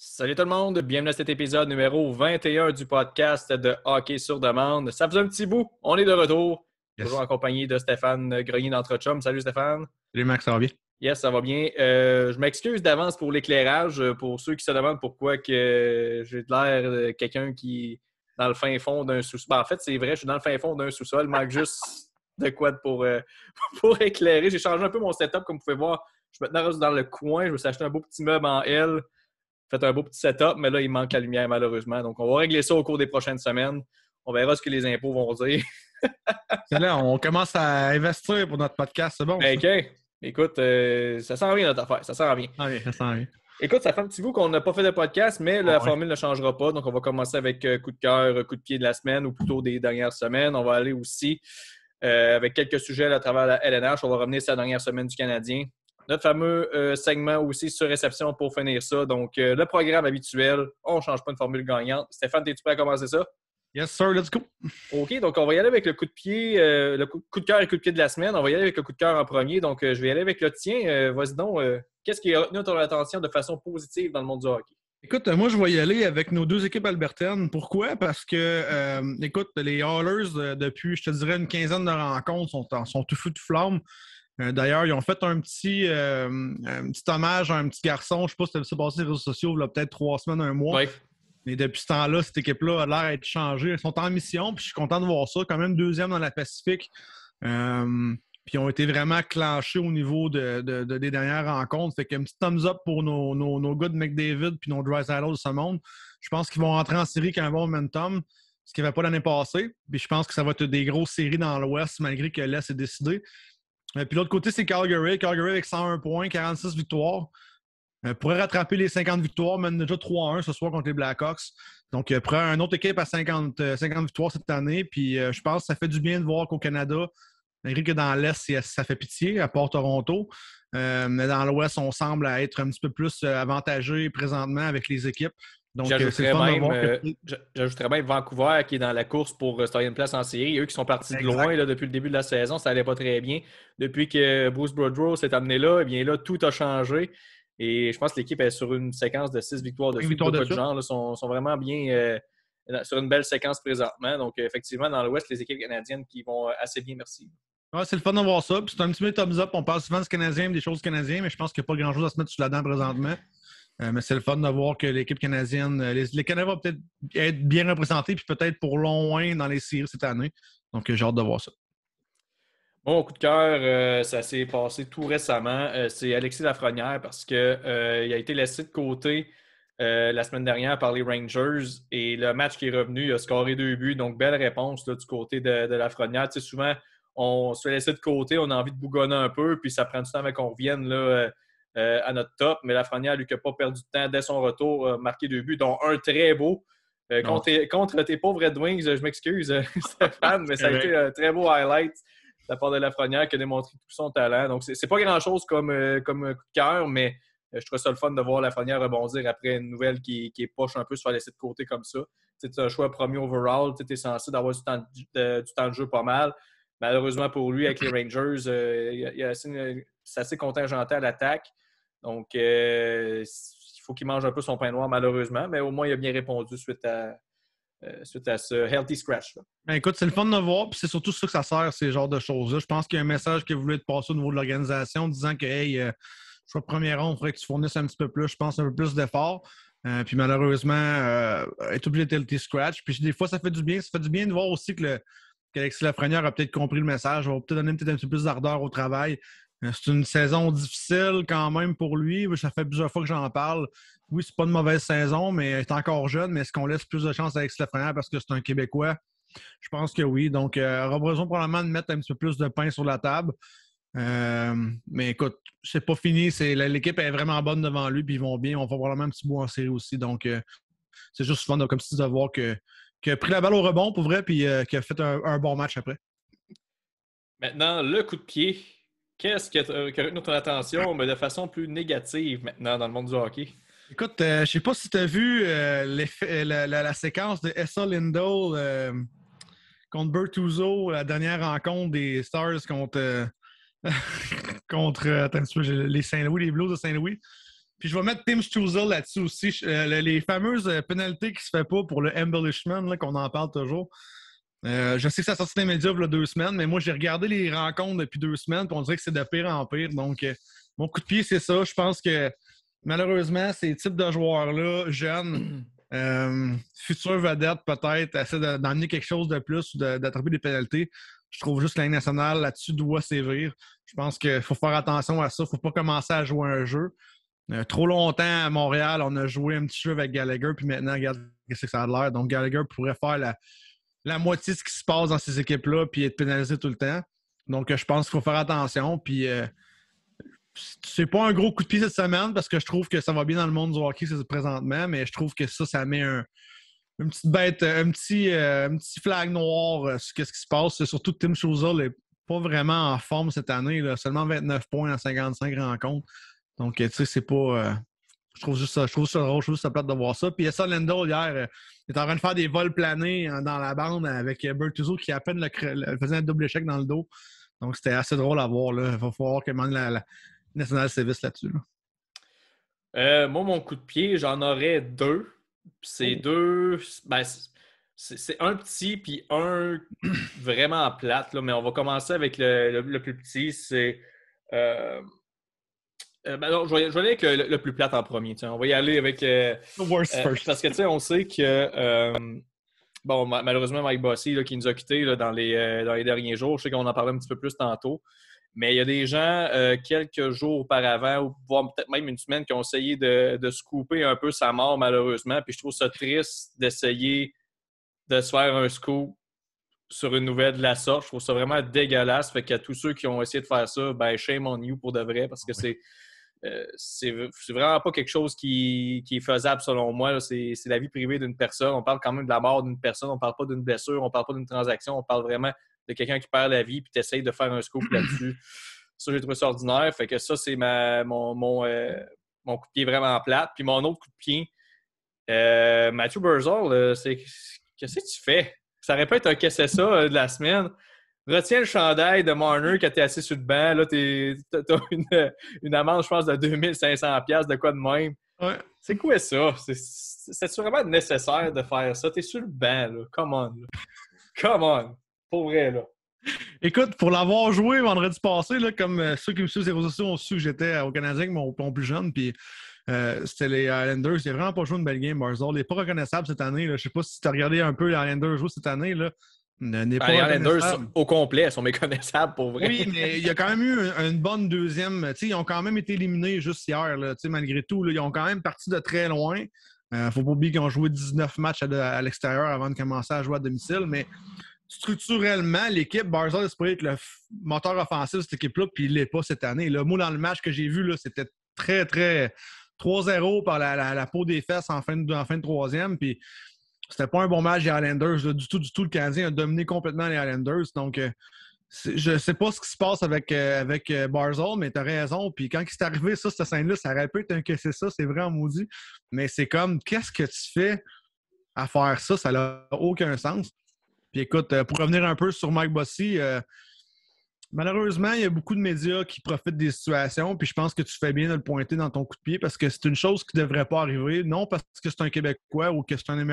Salut tout le monde, bienvenue à cet épisode numéro 21 du podcast de Hockey sur demande. Ça faisait un petit bout, on est de retour, toujours Yes. en compagnie de Stéphane Grenier d'Entrechum. Salut Stéphane. Salut Max, ça va bien? Yes, ça va bien. Je m'excuse d'avance pour l'éclairage, pour ceux qui se demandent pourquoi que j'ai de l'air de quelqu'un qui est dans le fin fond d'un sous-sol. Ben, en fait, c'est vrai, je suis dans le fin fond d'un sous-sol, il manque juste de quoi pour éclairer. J'ai changé un peu mon setup, comme vous pouvez voir. Je me tenais dans le coin, je me suis acheté un beau petit meuble en L. Fait un beau petit setup, mais là, il manque la lumière, malheureusement. Donc, on va régler ça au cours des prochaines semaines. On verra ce que les impôts vont dire. C'est là, on commence à investir pour notre podcast, c'est bon? Ça? OK. Écoute, ça sent rien, notre affaire. Ça sent rien. Ah oui, ça sent bien. Écoute, ça fait un petit bout qu'on n'a pas fait de podcast, mais la Ah ouais. formule ne changera pas. Donc, on va commencer avec coup de cœur, coup de pied de la semaine, ou plutôt des dernières semaines. On va aller aussi avec quelques sujets à travers la LNH. On va revenir sur la dernière semaine du Canadien. Notre fameux segment aussi sur réception pour finir ça. Donc, le programme habituel, on ne change pas une formule gagnante. Stéphane, es-tu prêt à commencer ça? Yes, sir, let's go. OK, donc on va y aller avec le coup de pied, le coup de cœur et coup de pied de la semaine. On va y aller avec le coup de cœur en premier. Donc, je vais y aller avec le tien. Vas-y donc, qu'est-ce qui a retenu ton attention de façon positive dans le monde du hockey? Écoute, moi, je vais y aller avec nos deux équipes albertaines. Pourquoi? Parce que, écoute, les Hallers, depuis, je te dirais, une quinzaine de rencontres, sont tout fous de flamme. D'ailleurs, ils ont fait un petit hommage à un petit garçon. Je ne sais pas si tu as vu ça passer sur les réseaux sociaux, il y a peut-être 3 semaines, un mois. Oui. Mais depuis ce temps-là, cette équipe-là a l'air d'être changée. Ils sont en mission, puis je suis content de voir ça. Quand même deuxième dans la Pacifique. Puis ils ont été vraiment clenchés au niveau des dernières rencontres. Fait qu'un petit thumbs up pour nos gars de McDavid puis nos Draisaitl de ce monde. Je pense qu'ils vont rentrer en série avec un bon momentum, ce qu'il n'y avait pas l'année passée. Puis je pense que ça va être des grosses séries dans l'Ouest, malgré que l'Est est décidé. Puis l'autre côté, c'est Calgary. Calgary avec 101 points, 46 victoires. Pourrait rattraper les 50 victoires, mène déjà 3-1 ce soir contre les Blackhawks. Donc, prend une autre équipe à 50 victoires cette année. Puis, je pense que ça fait du bien de voir qu'au Canada, malgré que dans l'Est, ça fait pitié, à part Toronto. Mais dans l'Ouest, on semble être un petit peu plus avantagé présentement avec les équipes. Donc, j'ajouterais même Vancouver qui est dans la course pour se tailler une place en série. Eux qui sont partis de loin là, depuis le début de la saison, ça n'allait pas très bien. Depuis que Bruce Boudreau s'est amené là, eh bien là, tout a changé. Et je pense que l'équipe est sur une séquence de 6 victoires de suite. Beaucoup de gens là, sont vraiment bien sur une belle séquence présentement. Donc, effectivement, dans l'Ouest, les équipes canadiennes qui vont assez bien, merci. Ouais, c'est le fun de voir ça. Puis c'est un petit peu thumbs up. On parle souvent du Canadien, des choses canadiennes, mais je pense qu'il n'y a pas grand-chose à se mettre sur la dent présentement. Mais c'est le fun de voir que l'équipe canadienne, les Canadiens vont peut-être être bien représentés, puis peut-être pour loin dans les séries cette année. Donc, j'ai hâte de voir ça. Mon coup de cœur, ça s'est passé tout récemment. C'est Alexis Lafrenière parce qu'il a été laissé de côté la semaine dernière par les Rangers et le match qui est revenu, il a scoré 2 buts. Donc, belle réponse là, du côté de Lafrenière. Tu sais, souvent, on se fait laisser de côté, on a envie de bougonner un peu, puis ça prend du temps avant qu'on revienne là, à notre top. Mais Lafrenière, lui, qui n'a pas perdu de temps dès son retour, a marqué 2 buts, dont un très beau. Contre tes pauvres Red Wings, je m'excuse, Stéphane, mais ça a été un très beau highlight de la part de Lafrenière qui a démontré tout son talent. Donc, c'est pas grand-chose comme coup de cœur, mais je trouve ça le fun de voir Lafrenière rebondir après une nouvelle qui est poche un peu, se faire laisser de côté comme ça. Tu as un choix premier overall, tu es censé d'avoir du temps de jeu pas mal. Malheureusement pour lui, avec les Rangers, c'est assez contingenté à l'attaque. Donc, il faut qu'il mange un peu son pain noir, malheureusement, mais au moins, il a bien répondu suite à ce healthy scratch. Ben, écoute, c'est le fun de voir, puis c'est surtout ça que ça sert, ces genres de choses-là. Je pense qu'il y a un message qui voulait être passé au niveau de l'organisation, disant que, hey, choix de première ronde, il faudrait que tu fournisses un petit peu plus, je pense, un peu plus d'efforts. Puis malheureusement, est obligé de healthy scratch. Puis des fois, ça fait du bien. Ça fait du bien de voir aussi qu'Alexis Lafrenière a peut-être compris le message, va peut-être donner un petit peu plus d'ardeur au travail. C'est une saison difficile quand même pour lui. Ça fait plusieurs fois que j'en parle. Oui, c'est pas une mauvaise saison, mais il est encore jeune. Mais est-ce qu'on laisse plus de chance à Alexis Lafrenière parce que c'est un Québécois? Je pense que oui. Donc, il aura besoin probablement de mettre un petit peu plus de pain sur la table. Mais écoute, c'est pas fini. L'équipe est vraiment bonne devant lui, puis ils vont bien. On va probablement un petit bout en série aussi. Donc, c'est juste fun, comme si de voir qu'il a pris la balle au rebond pour vrai, puis qu'il a fait un bon match après. Maintenant, le coup de pied. Qu'est-ce qui a retenu ton attention, mais de façon plus négative maintenant dans le monde du hockey? Écoute, je ne sais pas si tu as vu la séquence de Essa Lindell contre Bertuzzo, la dernière rencontre des Stars contre, contre attends, les Saint-Louis, les Blues de Saint-Louis. Puis je vais mettre Tim Stützle là-dessus aussi. Les fameuses pénalités qui se fait pas pour le embellishment, là, qu'on en parle toujours. Je sais que ça a sorti des médias il y a 2 semaines, mais moi, j'ai regardé les rencontres depuis 2 semaines, puis on dirait que c'est de pire en pire. Donc, mon coup de pied, c'est ça. Je pense que, malheureusement, ces types de joueurs-là, jeunes, futurs vedettes, peut-être, essaient d'emmener quelque chose de plus ou d'attraper des pénalités. Je trouve juste que la Ligue nationale, là-dessus, doit sévir. Je pense qu'il faut faire attention à ça. Il ne faut pas commencer à jouer un jeu. Trop longtemps, à Montréal, on a joué un petit jeu avec Gallagher, puis maintenant, regarde ce que ça a l'air. Donc, Gallagher pourrait faire la moitié de ce qui se passe dans ces équipes-là puis être pénalisé tout le temps. Donc, je pense qu'il faut faire attention. Puis, c'est pas un gros coup de pied cette semaine parce que je trouve que ça va bien dans le monde du hockey présentement, mais je trouve que ça met une petite bête, un petit flag noir sur ce qui se passe. Surtout que Tim Stützle n'est pas vraiment en forme cette année. Là. Seulement 29 points en 55 rencontres. Donc, tu sais, c'est pas... je trouve juste ça drôle, je trouve ça plate de voir ça. Puis Esa Lindell, hier, il est en train de faire des vols planés dans la bande avec Bertuzzo qui à peine faisait un double échec dans le dos. Donc, c'était assez drôle à voir. Là. Il va falloir que la National Service là-dessus. Là. Moi, mon coup de pied, j'en aurais 2. C'est 2... Ben, c'est un petit puis un vraiment plate. Là, mais on va commencer avec le plus petit. C'est... non, je vais aller avec le plus plate en premier. On va y aller avec... Worst first. Parce que, on sait que... bon, malheureusement, Mike Bossy, là, qui nous a quittés là, dans les derniers jours, je sais qu'on en parlait un petit peu plus tantôt, mais il y a des gens, quelques jours auparavant, ou voire peut-être même une semaine, qui ont essayé de scooper un peu sa mort, malheureusement. Puis je trouve ça triste d'essayer de se faire un scoop sur une nouvelle de la sorte. Je trouve ça vraiment dégueulasse. Fait qu'à tous ceux qui ont essayé de faire ça, ben shame on you pour de vrai, parce que c'est vraiment pas quelque chose qui est faisable selon moi. C'est la vie privée d'une personne. On parle quand même de la mort d'une personne. On parle pas d'une blessure. On parle pas d'une transaction. On parle vraiment de quelqu'un qui perd la vie puis tu essayes de faire un scoop là-dessus. Ça, j'ai trouvé ça ordinaire. Fait que ça, c'est mon coup de pied vraiment plate. Puis mon autre coup de pied, Matthew Barzal, c'est qu'est-ce que tu fais? Ça aurait pu être un qu'est-ce que c'est ça de la semaine. Retiens le chandail de Marner quand t'es assis sur le banc. Là, t'as une amende, je pense, de 2500$ de quoi de même. Ouais. C'est quoi ça? C'est vraiment nécessaire de faire ça? T'es sur le banc, là. Come on. Là. Come on. Pour vrai, là. Écoute, pour l'avoir joué vendredi passé, là, comme ceux qui me suivent sur les réseaux sociaux ont su que j'étais au Canadien avec mon plus jeune, puis c'était les Islanders. Il n'a vraiment pas joué une belle game, Barzal. Il n'est pas reconnaissable cette année. Je ne sais pas si tu as regardé un peu les Islanders jouer cette année. Là. Les Islanders au complet sont méconnaissants pour vrai. Oui, mais il y a quand même eu une bonne deuxième. Ils ont quand même été éliminés juste hier. Là, malgré tout, là, ils ont quand même parti de très loin. Il ne faut pas oublier qu'ils ont joué 19 matchs à l'extérieur avant de commencer à jouer à domicile. Mais structurellement, l'équipe, Barzal espérait être le moteur offensif de cette équipe-là, puis il ne l'est pas cette année. Là, moi, dans le match que j'ai vu, là, c'était très, très 3-0 par la peau des fesses en fin de troisième. Puis c'était pas un bon match des Islanders. Là, du tout. Le Canadien a dominé complètement les Islanders. Donc, je sais pas ce qui se passe avec Barzal, mais tu as raison. Puis quand il s'est arrivé, cette scène-là, ça aurait pu être un que c'est ça. C'est vraiment maudit. Mais c'est comme, qu'est-ce que tu fais à faire ça? Ça n'a aucun sens. Puis écoute, pour revenir un peu sur Mike Bossy, malheureusement, il y a beaucoup de médias qui profitent des situations, puis je pense que tu fais bien de le pointer dans ton coup de pied parce que c'est une chose qui ne devrait pas arriver, non parce que c'est un Québécois ou que c'est un des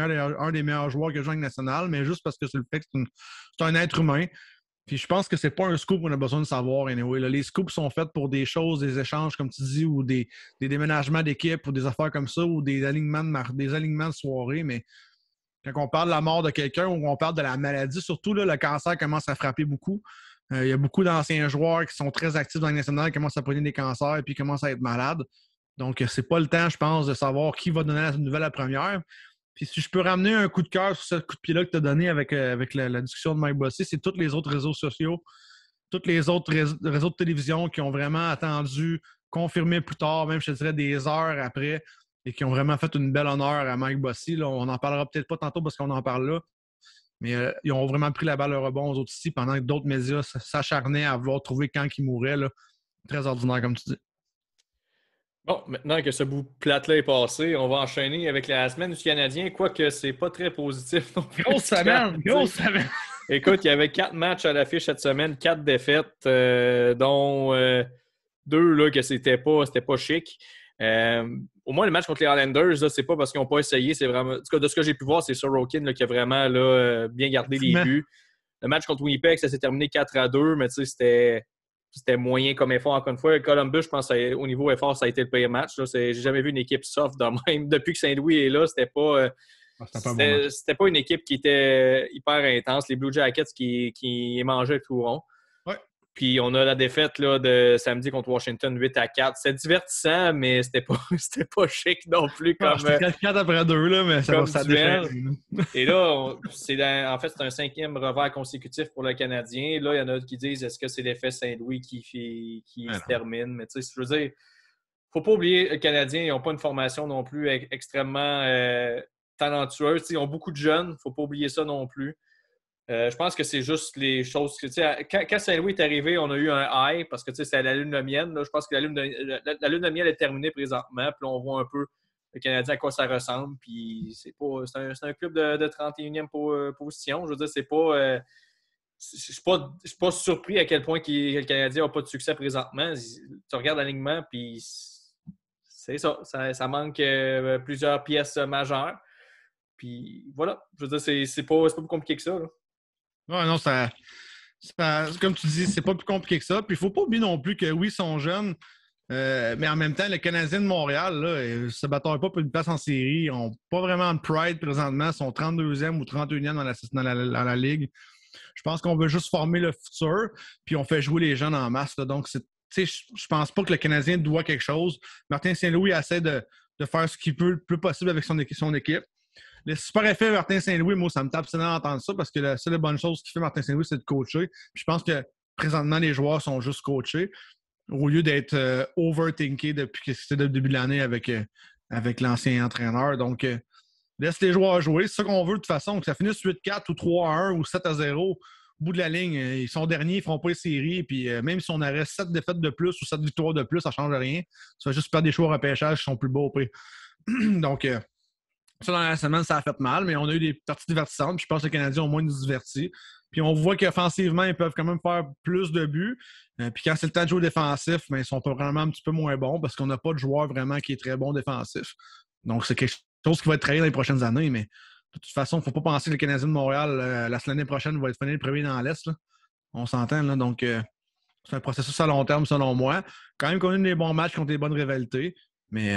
meilleurs joueurs que joue en Ligue nationale, mais juste parce que c'est le fait que c'est un être humain. Puis je pense que c'est pas un scoop qu'on a besoin de savoir. Anyway. Là, les scoops sont faits pour des choses, des échanges, comme tu dis, ou des déménagements d'équipe ou des affaires comme ça, ou des alignements de soirée, mais quand on parle de la mort de quelqu'un ou on parle de la maladie, surtout là, le cancer commence à frapper beaucoup. Il y a beaucoup d'anciens joueurs qui sont très actifs dans la nationale qui commencent à prendre des cancers et puis commencent à être malades. Donc, c'est pas le temps, je pense, de savoir qui va donner la nouvelle à première. Puis si je peux ramener un coup de cœur sur ce coup de pied-là que tu as donné avec la discussion de Mike Bossy, c'est tous les autres réseaux sociaux, tous les autres réseaux de télévision qui ont vraiment attendu, confirmé plus tard, même je te dirais des heures après, et qui ont vraiment fait une belle honneur à Mike Bossy. Là, on n'en parlera peut-être pas tantôt parce qu'on en parle là, mais ils ont vraiment pris la balle au rebond aux autres ici pendant que d'autres médias s'acharnaient à vouloir trouver quand il mourait. Là. Très ordinaire, comme tu dis. Bon, maintenant que ce bout plate-là est passé, on va enchaîner avec la semaine du Canadien, quoique c'est pas très positif non plus. Grosse semaine! Écoute, il y avait 4 matchs à l'affiche cette semaine, 4 défaites, dont 2 là, que c'était pas chic. Au moins, le match contre les Islanders, là, c'est pas parce qu'ils n'ont pas essayé. C'est vraiment, en tout cas, de ce que j'ai pu voir, c'est Sorokin là, qui a vraiment là, bien gardé les buts. Le match contre Winnipeg, ça s'est terminé 4-2, mais tu sais, c'était moyen comme effort. Encore une fois, Columbus, je pense au niveau effort, ça a été le pire match. J'ai jamais vu une équipe soft de même. Depuis que Saint-Louis est là, c'était pas. C'était pas une équipe qui était hyper intense. Les Blue Jackets qui mangeaient tout rond. Ouais. Puis on a la défaite là, de samedi contre Washington 8-4. C'est divertissant, mais c'était pas chic non plus comme. C'était 4 après 2, là, mais ça duel. Et là, en fait, c'est un 5e revers consécutif pour le Canadien. Là, il y en a qui disent est-ce que c'est l'effet Saint-Louis qui se termine? Mais tu sais, je veux dire, faut pas oublier, les Canadiens, ils n'ont pas une formation non plus extrêmement talentueuse. Ils ont beaucoup de jeunes, faut pas oublier ça non plus. Je pense que c'est juste les choses que, quand Saint-Louis est arrivé, on a eu un high parce que c'est la lune de miel. Là. Je pense que la lune de miel est terminée présentement. Puis là, on voit un peu le Canadien à quoi ça ressemble. Puis c'est un club de 31e position. Je veux dire, c'est pas. Je ne suis pas surpris à quel point le Canadien n'a pas de succès présentement. Tu regardes l'alignement, puis c'est ça. Ça manque plusieurs pièces majeures. Puis voilà. Je veux dire, c'est pas plus compliqué que ça. Là. Ouais, non, comme tu dis, c'est pas plus compliqué que ça. Puis il faut pas oublier non plus que oui, ils sont jeunes, mais en même temps, le Canadien de Montréal ne se bataille pas pour une place en série. Ils n'ont pas vraiment de pride présentement. Ils sont 32e ou 31e dans la Ligue. Je pense qu'on veut juste former le futur, puis on fait jouer les jeunes en masse. Là. Donc, je pense pas que le Canadien doit quelque chose. Martin Saint-Louis essaie de faire ce qu'il peut le plus possible avec son équipe. Le super effet Martin Saint-Louis, moi, ça me tape d'entendre ça parce que la seule bonne chose qu'il fait Martin Saint-Louis, c'est de coacher. Puis je pense que présentement, les joueurs sont juste coachés au lieu d'être overthinkés depuis que c'était le début de l'année avec l'ancien entraîneur. Donc, laisse les joueurs jouer. C'est ça qu'on veut de toute façon, que ça finisse 8-4 ou 3-1 ou 7-0. Au bout de la ligne, ils sont derniers, ils ne feront pas les séries. Puis même si on aurait 7 défaites de plus ou 7 victoires de plus, ça ne change rien. Ça va juste perdre des choix à repêchage qui sont plus beaux au prix. Donc, ça, dans la semaine, ça a fait mal, mais on a eu des parties divertissantes. Puis je pense que les Canadiens ont moins nous divertis. Puis on voit qu'offensivement, ils peuvent quand même faire plus de buts. Puis quand c'est le temps de jouer défensif, ils sont vraiment un petit peu moins bons parce qu'on n'a pas de joueur vraiment qui est très bon défensif. Donc, c'est quelque chose qui va être travaillé dans les prochaines années. Mais de toute façon, il ne faut pas penser que le Canadien de Montréal, l'année prochaine, va être fini le premier dans l'Est. Là. On s'entend. Là. Donc, c'est un processus à long terme, selon moi. Quand même qu'on a eu des bons matchs contre des bonnes rivalités. Mais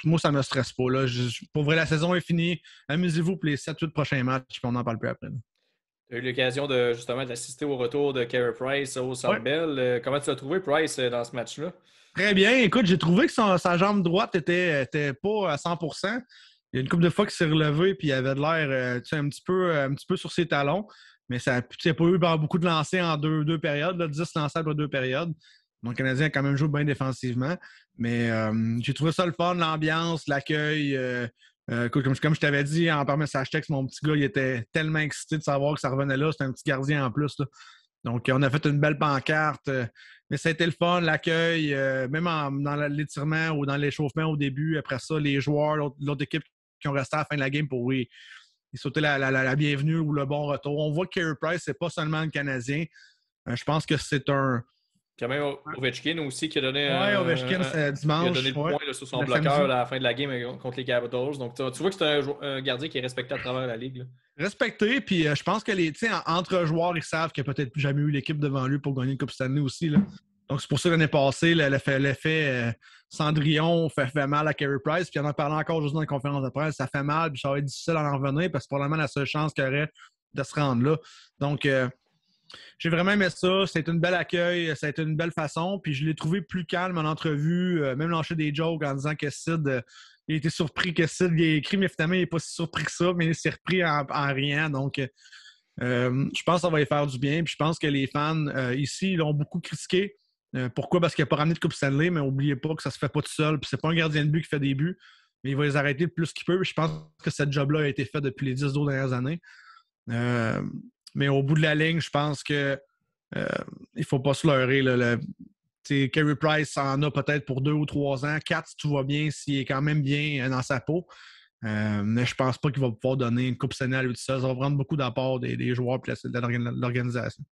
moi, ça ne me stresse pas. Là. Pour vrai, la saison est finie. Amusez-vous pour les 7-8 prochains matchs, puis on n'en parle plus après. Tu as eu l'occasion d'assister au retour de Carey Price au Centre Bell. Comment tu as trouvé Price dans ce match-là? Très bien. Écoute, j'ai trouvé que sa jambe droite était pas à 100%. Il y a une couple de fois qu'il s'est relevé puis il avait de l'air un petit peu sur ses talons. Mais ça n'a pas eu beaucoup de lancers en deux périodes, là, 10 lancers après 2 périodes. Donc, le Canadien a quand même joué bien défensivement. Mais j'ai trouvé ça le fun, l'ambiance, l'accueil. Comme je t'avais dit par message texte, mon petit gars, il était tellement excité de savoir que ça revenait là. C'était un petit gardien en plus. Là. Donc, on a fait une belle pancarte. Mais ça a été le fun, l'accueil, même dans l'étirement ou dans l'échauffement au début. Après ça, les joueurs, l'autre équipe qui ont resté à la fin de la game pour y sauter la bienvenue ou le bon retour. On voit que Carey Price, c'est pas seulement un Canadien. Je pense que c'est un... Quand même Ovechkin aussi qui a donné Ovechkin, c'est dimanche. Il a donné le point là, sur son bloqueur à la fin de la game contre les Capitals. Donc, tu vois que c'est un gardien qui est respecté à travers la Ligue. Là. Respecté, puis je pense que entre joueurs, ils savent qu'il n'y a peut-être jamais eu l'équipe devant lui pour gagner une Coupe Stanley aussi. Là. Donc, c'est pour ça que l'année passée, l'effet Cendrillon fait mal à Carey Price. Puis, on en parlait encore juste dans la conférence de presse. Ça fait mal, puis ça va être difficile d'en revenir parce que c'est probablement la seule chance qu'il y aurait de se rendre là. Donc, j'ai vraiment aimé ça. C'était une belle accueil. Ça a été une belle façon. Puis, je l'ai trouvé plus calme en entrevue. Même lâcher des jokes en disant que Sid, il était surpris que Sid il a écrit, mais finalement, il n'est pas si surpris que ça. Mais il s'est repris en rien. Donc, je pense que ça va lui faire du bien. Puis, je pense que les fans ici, ils l'ont beaucoup critiqué. Pourquoi? Parce qu'il n'a pas ramené de Coupe Stanley, mais n'oubliez pas que ça ne se fait pas tout seul. Puis c'est pas un gardien de but qui fait des buts, mais il va les arrêter le plus qu'il peut. Puis je pense que ce job-là a été fait depuis les 10 dernières années. Mais au bout de la ligne, je pense que il ne faut pas se leurrer. Carey Price en a peut-être pour 2 ou 3 ans. 4, si tout va bien, s'il est quand même bien dans sa peau. Mais je pense pas qu'il va pouvoir donner une Coupe Stanley à lui tout seul. Ça va prendre beaucoup d'apport des joueurs et de l'organisation.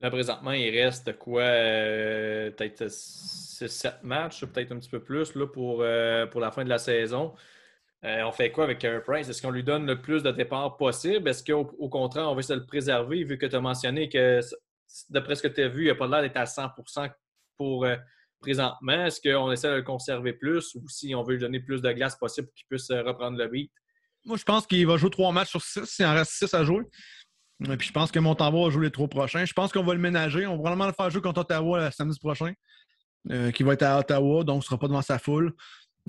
Là, présentement, il reste quoi? Peut-être 6-7 matchs, peut-être un petit peu plus là, pour la fin de la saison. On fait quoi avec Carey Price? Est-ce qu'on lui donne le plus de départ possible? Est-ce qu'au contraire, on veut se le préserver, vu que tu as mentionné que, d'après ce que tu as vu, il n'a pas l'air d'être à 100% pour présentement? Est-ce qu'on essaie de le conserver plus ou si on veut lui donner plus de glace possible pour qu'il puisse reprendre le beat? Moi, je pense qu'il va jouer 3 matchs sur 6. Il en reste 6 à jouer. Et puis je pense que Montembeau va jouer les 3 prochains. Je pense qu'on va le ménager. On va vraiment le faire jouer contre Ottawa samedi prochain, qui va être à Ottawa, donc il ne sera pas devant sa foule.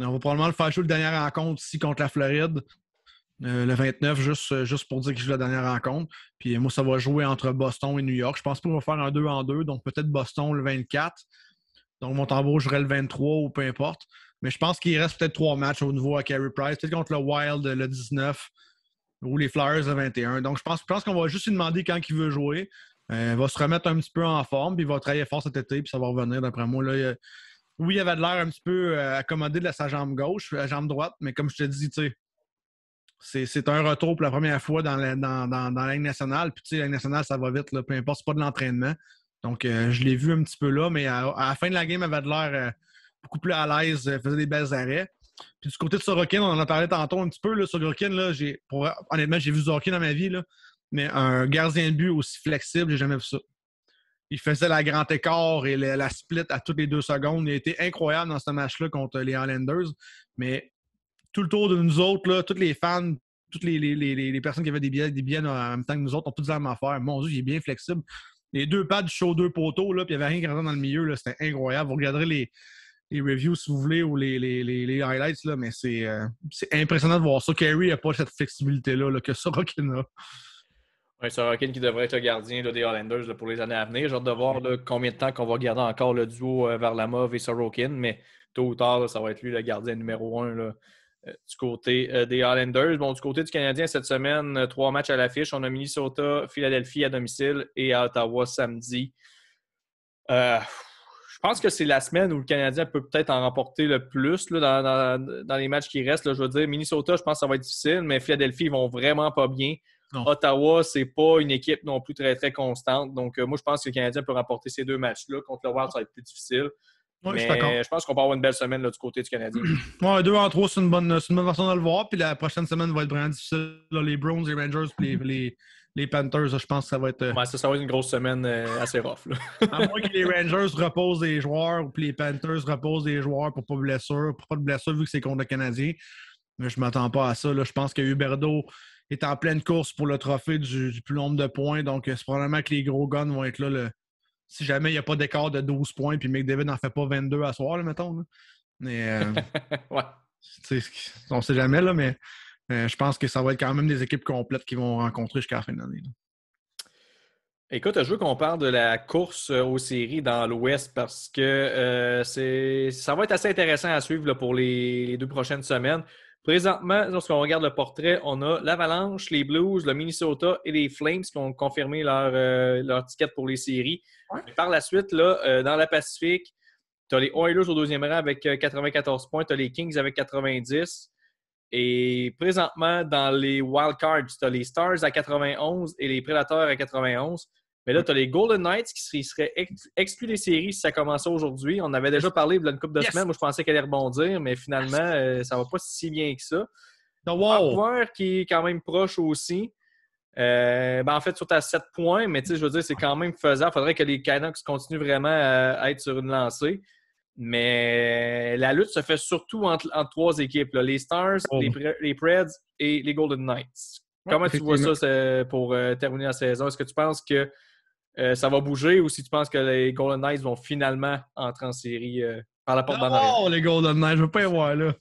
On va probablement le faire jouer le dernière rencontre ici contre la Floride, le 29, juste pour dire qu'il joue la dernière rencontre. Puis moi, ça va jouer entre Boston et New York. Je pense pas qu'on va faire un 2 en 2, donc peut-être Boston le 24. Donc Montembeau jouerait le 23 ou peu importe. Mais je pense qu'il reste peut-être 3 matchs au niveau à Carey Price, peut-être contre le Wild le 19 ou les Flyers le 21. Donc je pense qu'on va juste lui demander quand il veut jouer. Il va se remettre un petit peu en forme, puis il va travailler fort cet été, puis ça va revenir d'après moi. Là, oui, il avait de l'air un petit peu accommodé de sa jambe gauche, la jambe droite, mais comme je te dis, tu sais, c'est un retour pour la première fois dans la Ligue nationale. Puis, tu sais, la Ligue nationale, ça va vite, là, peu importe, c'est pas de l'entraînement. Donc, je l'ai vu un petit peu là, mais à la fin de la game, il avait de l'air beaucoup plus à l'aise, faisait des belles arrêts. Puis, du côté de Sorokin, on en a parlé tantôt un petit peu. Là, Sorokin, là, honnêtement, j'ai vu Sorokin dans ma vie, là, mais un gardien de but aussi flexible, j'ai jamais vu ça. Il faisait la grande écart et la split à toutes les 2 secondes. Il a été incroyable dans ce match-là contre les Highlanders. Mais tout le tour de nous autres, là, tous les fans, toutes les personnes qui avaient des billets en même temps que nous autres ont tous la même affaire. Mon Dieu, il est bien flexible. Les 2 pads du show 2 poteaux, là, puis il n'y avait rien qui rentrait dans le milieu. Là, c'était incroyable. Vous regarderez les reviews si vous voulez ou les highlights, là, mais c'est impressionnant de voir ça. Carey n'a pas cette flexibilité-là là, que Sorokin a. Ouais, Sorokin qui devrait être le gardien là, des Highlanders là, pour les années à venir. J'ai hâte de voir là, combien de temps qu'on va garder encore le duo Varlamov et Sorokin, mais tôt ou tard, là, ça va être lui le gardien numéro 1 là, du côté des Highlanders. Bon, du côté du Canadien, cette semaine, 3 matchs à l'affiche. On a Minnesota, Philadelphie à domicile et à Ottawa samedi. Je pense que c'est la semaine où le Canadien peut peut-être en remporter le plus là, dans les matchs qui restent. Là, je veux dire, Minnesota, je pense que ça va être difficile, mais Philadelphie, ils vont vraiment pas bien. Non. Ottawa, c'est pas une équipe non plus très, très constante. Donc, moi, je pense que le Canadien peut remporter ces 2 matchs-là. Contre le Wild, ça va être plus difficile. Oui, je suis d'accord. Mais je pense qu'on va avoir une belle semaine là, du côté du Canadien. Ouais, 2 en 3, c'est une bonne façon de le voir. Puis la prochaine semaine va être vraiment difficile. Là, les Browns, les Rangers, puis les Panthers, là, je pense que ça va être. Ouais, ça va être une grosse semaine assez rough. Là. À moins que les Rangers reposent des joueurs ou que les Panthers reposent des joueurs pour pas de blessure, vu que c'est contre le Canadien. Mais je ne m'attends pas à ça. Là. Je pense que Huberdeau est en pleine course pour le trophée du plus nombre de points. Donc, c'est probablement que les gros guns vont être là. Si jamais il n'y a pas d'écart de 12 points, puis McDavid n'en fait pas 22 à soir, là, mettons. Là. Mais ouais. on ne sait jamais, là, mais je pense que ça va être quand même des équipes complètes qui vont rencontrer jusqu'à la fin de l'année. Écoute, je veux qu'on parle de la course aux séries dans l'Ouest parce que ça va être assez intéressant à suivre là, pour les 2 prochaines semaines. Présentement, lorsqu'on regarde le portrait, on a l'Avalanche, les Blues, le Minnesota et les Flames qui ont confirmé leur ticket pour les séries. Ouais. Par la suite, là, dans la Pacifique, tu as les Oilers au 2e rang avec 94 points, tu as les Kings avec 90. Et présentement, dans les wildcards, tu as les Stars à 91 et les Predators à 91. Mais là, tu as les Golden Knights qui seraient exclus des séries si ça commençait aujourd'hui. On avait déjà parlé de une couple de semaines. Moi, je pensais qu'elle allait rebondir, mais finalement, ça va pas si bien que ça. Vancouver qui est quand même proche aussi. En fait, ils sont à 7 points, mais je veux dire, c'est quand même faisable. Il faudrait que les Canucks continuent vraiment à être sur une lancée. Mais la lutte se fait surtout entre 3 équipes, là. Les Stars, les Preds et les Golden Knights. Comment tu vois ça pour terminer la saison? Est-ce que tu penses que ça va bouger ou si tu penses que les Golden Knights vont finalement entrer en série par la porte d'en arrière? Oh, les Golden Knights, je veux pas y voir là.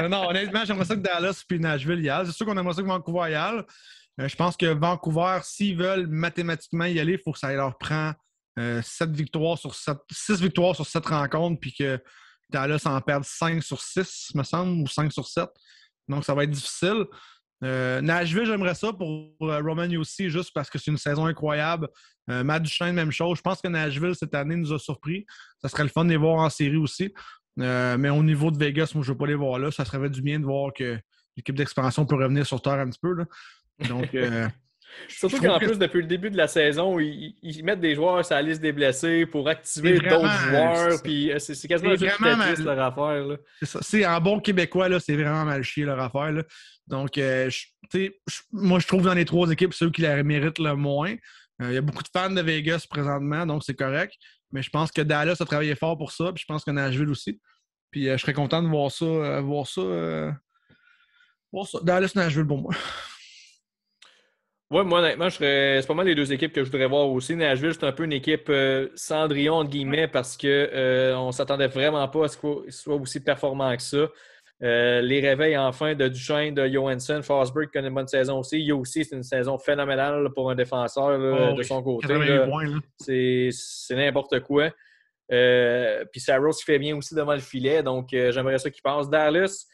Non, honnêtement, j'aimerais ça que Dallas puis Nashville y aillent. C'est sûr qu'on aimerait ça que Vancouver y aille. Je pense que Vancouver, s'ils veulent mathématiquement y aller, il faut que ça leur prend 6 victoires sur 7 rencontres, puis que Dallas en perde 5 sur 6, me semble, ou 5 sur 7. Donc, ça va être difficile. Nashville, j'aimerais ça pour Roman aussi, juste parce que c'est une saison incroyable. Matt Duchesne, même chose. Je pense que Nashville, cette année, nous a surpris. Ça serait le fun de les voir en série aussi. Mais au niveau de Vegas, moi, je ne veux pas les voir là. Ça serait du bien de voir que l'équipe d'expansion peut revenir sur terre un petit peu. Là. Donc, Surtout trouve qu'en que plus, depuis le début de la saison, ils mettent des joueurs sur la liste des blessés pour c'est activer d'autres vraiment, joueurs. Puis c'est quasiment un c'est jeu de vraiment Tetris, mal. leur affaire. Là. C'est ça. C'est en bon québécois, là, c'est vraiment mal chier leur affaire. Là. Donc, moi, je trouve dans les 3 équipes, ceux qui la méritent le moins. Il y a beaucoup de fans de Vegas présentement, donc c'est correct. Mais je pense que Dallas a travaillé fort pour ça, puis je pense que Nashville aussi. Puis je serais content de voir ça, voir ça. Dallas-Nashville pour moi. Ouais, moi, honnêtement, c'est pas mal les 2 équipes que je voudrais voir aussi. Nashville, c'est un peu une équipe Cendrillon, entre guillemets, parce qu'on ne s'attendait vraiment pas à ce qu'il soit aussi performant que ça. Les réveils, enfin, de Duchesne, de Johansson, Forsberg connaît une bonne saison aussi. Il y a aussi, c'est une saison phénoménale là, pour un défenseur là, Oh, de oui. son côté. 88 Là. points. Là. C'est n'importe quoi. Puis Saros qui fait bien aussi devant le filet, donc j'aimerais ça qu'il passe. Dallas,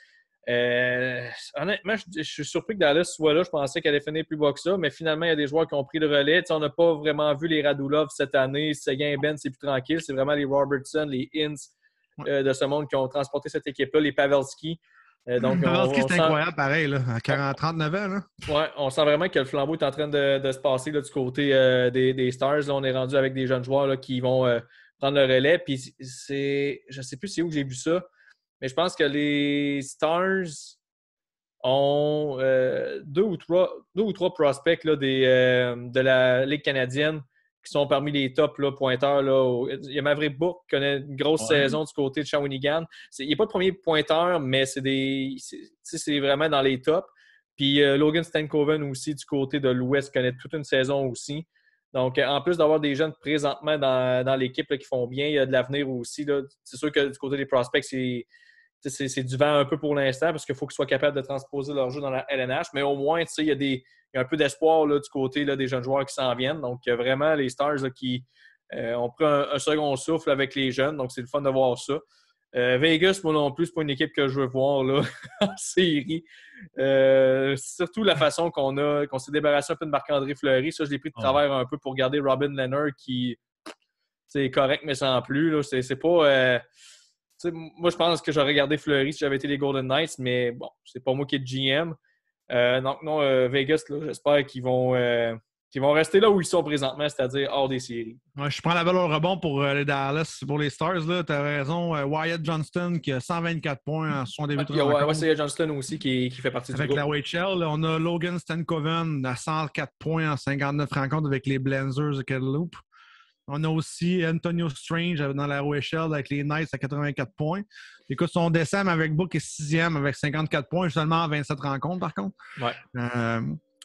honnêtement, je suis surpris que Dallas soit là. Je pensais qu'elle allait finir plus bas que ça, mais finalement, il y a des joueurs qui ont pris le relais. T'sais, on n'a pas vraiment vu les Radulov cette année. Seguin et Ben, c'est plus tranquille. C'est vraiment les Robertson, les Ince de ce monde qui ont transporté cette équipe-là, les Pavelski. Donc, Pavelski, on c'est sent... incroyable, pareil, là, à 39 ans. Là. Ouais, on sent vraiment que le flambeau est en train de se passer là, du côté des Stars. Là, on est rendu avec des jeunes joueurs là, qui vont prendre le relais. Puis je ne sais plus c'est où que j'ai vu ça, mais je pense que les Stars ont 2 ou 3 prospects là, de la Ligue canadienne qui sont parmi les top là, pointeurs. Là, il y a Maverick Bourque qui connaît une grosse saison du côté de Shawinigan. Il n'est pas le premier pointeur, mais c'est vraiment dans les tops. Puis Logan Stankoven aussi du côté de l'Ouest connaît toute une saison aussi. Donc, en plus d'avoir des jeunes présentement dans l'équipe là, qui font bien, il y a de l'avenir aussi. Là. C'est sûr que du côté des prospects, c'est du vent un peu pour l'instant parce qu'il faut qu'ils soient capables de transposer leur jeu dans la LNH. Mais au moins, il y a un peu d'espoir là, du côté là, des jeunes joueurs qui s'en viennent. Donc, vraiment, les Stars là, qui ont pris un second souffle avec les jeunes. Donc, c'est le fun de voir ça. Vegas, moi non plus, c'est pas une équipe que je veux voir là, en série. Surtout la façon qu'on s'est débarrassé un peu de Marc-André Fleury. Ça, je l'ai pris de travers un peu pour garder Robin Leonard qui c'est correct, mais sans plus. Là. C'est pas. Moi, je pense que j'aurais gardé Fleury si j'avais été les Golden Knights, mais bon, c'est pas moi qui est GM. Donc, non, Vegas, là, j'espère qu'ils vont rester là où ils sont présentement, c'est-à-dire hors des séries. Ouais, je prends la balle au rebond pour les Dallas, pour les Stars. Tu as raison. Wyatt Johnston qui a 124 points en son début de rencontre. Ouais, c'est Johnston aussi qui fait partie du avec groupe. Avec la WHL, on a Logan Stankoven à 104 points en 59 rencontres avec les Blazers de Kamloops. On a aussi Antonio Strange dans la OHL avec les Knights à 84 points. Écoute, son descend avec Book est 6e avec 54 points, seulement 27 rencontres par contre. Ouais.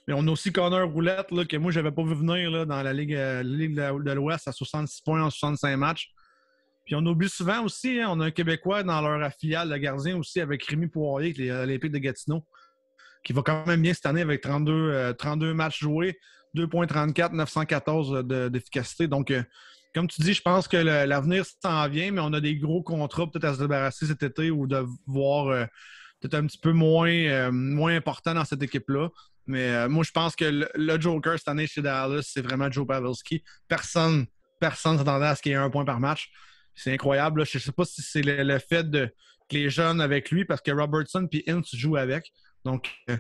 Et on a aussi Connor Roulette, là, que moi, je n'avais pas vu venir là, dans la Ligue de l'Ouest à 66 points en 65 matchs. Puis on oublie souvent aussi, on a un Québécois dans leur filiale de gardien aussi avec Rémi Poirier, qui est l'Olympique de Gatineau, qui va quand même bien cette année avec 32 matchs joués. 2,34, 914 d'efficacité. Donc, comme tu dis, je pense que l'avenir s'en vient, mais on a des gros contrats peut-être à se débarrasser cet été ou de voir peut-être un petit peu moins important dans cette équipe-là. Mais moi, je pense que le Joker cette année chez Dallas, c'est vraiment Joe Pavelski. Personne ne s'attendait à ce qu'il y ait 1 point par match. C'est incroyable. Là. Je ne sais pas si c'est le fait que les jeunes avec lui, parce que Robertson et Ince jouent avec. Donc, je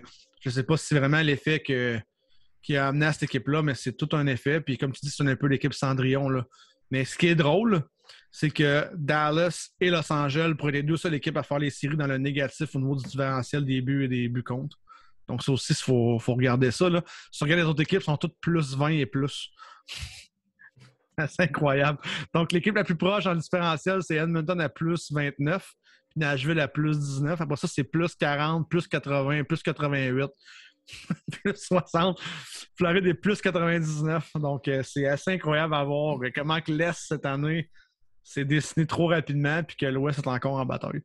ne sais pas si c'est vraiment l'effet qui a amené à cette équipe-là, mais c'est tout un effet. Puis comme tu dis, c'est un peu l'équipe Cendrillon. Là. Mais ce qui est drôle, c'est que Dallas et Los Angeles pourraient être les 2 seules équipes à faire les séries dans le négatif au niveau du différentiel des buts et des buts contre. Donc ça aussi, il faut regarder ça. Là. Si on regarde les autres équipes, sont toutes plus 20 et plus. C'est incroyable. Donc l'équipe la plus proche en différentiel, c'est Edmonton à plus 29, puis Nashville à plus 19. Après ça, c'est plus 40, plus 80, plus 88. plus 60. Floride est plus 99. Donc, c'est assez incroyable à voir comment que l'Est, cette année, s'est dessiné trop rapidement puis que l'Ouest est encore en bataille.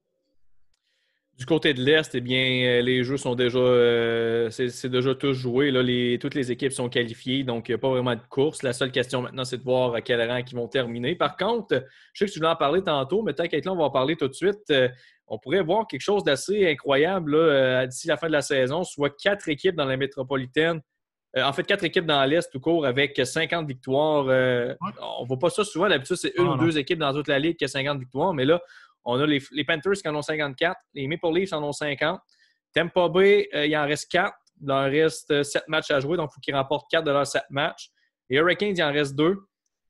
Du côté de l'Est, eh bien, les jeux sont déjà, c'est déjà tous joués. Là, toutes les équipes sont qualifiées, donc il n'y a pas vraiment de course. La seule question maintenant, c'est de voir à quel rang ils vont terminer. Par contre, je sais que tu voulais en parler tantôt, mais t'inquiète là, on va en parler tout de suite. On pourrait voir quelque chose d'assez incroyable là, d'ici la fin de la saison, soit 4 équipes dans la métropolitaine. En fait, 4 équipes dans l'Est tout court avec 50 victoires. On ne voit pas ça souvent. D'habitude, c'est une ou 2 équipes dans toute la ligue qui a 50 victoires, mais là, on a les Panthers qui en ont 54, les Maple Leafs en ont 50. Tampa Bay, il en reste 4. Il leur reste 7 matchs à jouer, donc il faut qu'ils remportent 4 de leurs 7 matchs. Les Hurricanes, il en reste 2.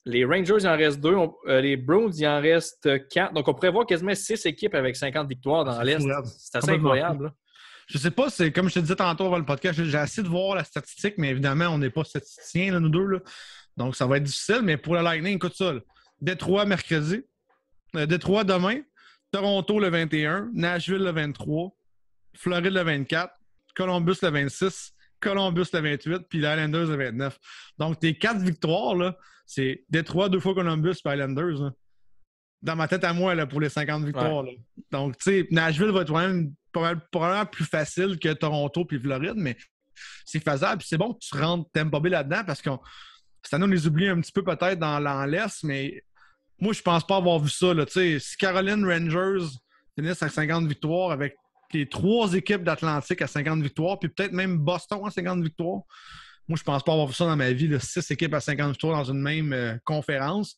Les Rangers, il en reste 2. Les Bruins, il en reste 4. Donc, on pourrait voir quasiment 6 équipes avec 50 victoires dans l'Est. C'est assez incroyable. Là. Je sais pas, c'est comme je te disais tantôt avant le podcast, j'ai essayé de voir la statistique, mais évidemment, on n'est pas statisticiens, là, nous deux. Là. Donc, ça va être difficile. Mais pour le Lightning, écoute ça. Là. Détroit mercredi. Détroit demain. Toronto le 21. Nashville le 23. Floride le 24. Columbus le 26. Columbus le 28. Puis les Islanders le 29. Donc, tes 4 victoires, là, c'est Détroit 2 fois Columbus puis Islanders. Là. Dans ma tête à moi, là, pour les 50 victoires. Là. Donc, tu sais, Nashville va être quand même probablement plus facile que Toronto puis Floride, mais c'est faisable. Puis c'est bon que tu rentres Tampa Bay là-dedans parce que cette année, on les oublie un petit peu peut-être dans l'Est, mais moi, je pense pas avoir vu ça. Là. Si Caroline Rangers finissent à 50 victoires avec les 3 équipes d'Atlantique à 50 victoires, puis peut-être même Boston à 50 victoires, moi, je pense pas avoir vu ça dans ma vie. Là, 6 équipes à 50 victoires dans une même conférence.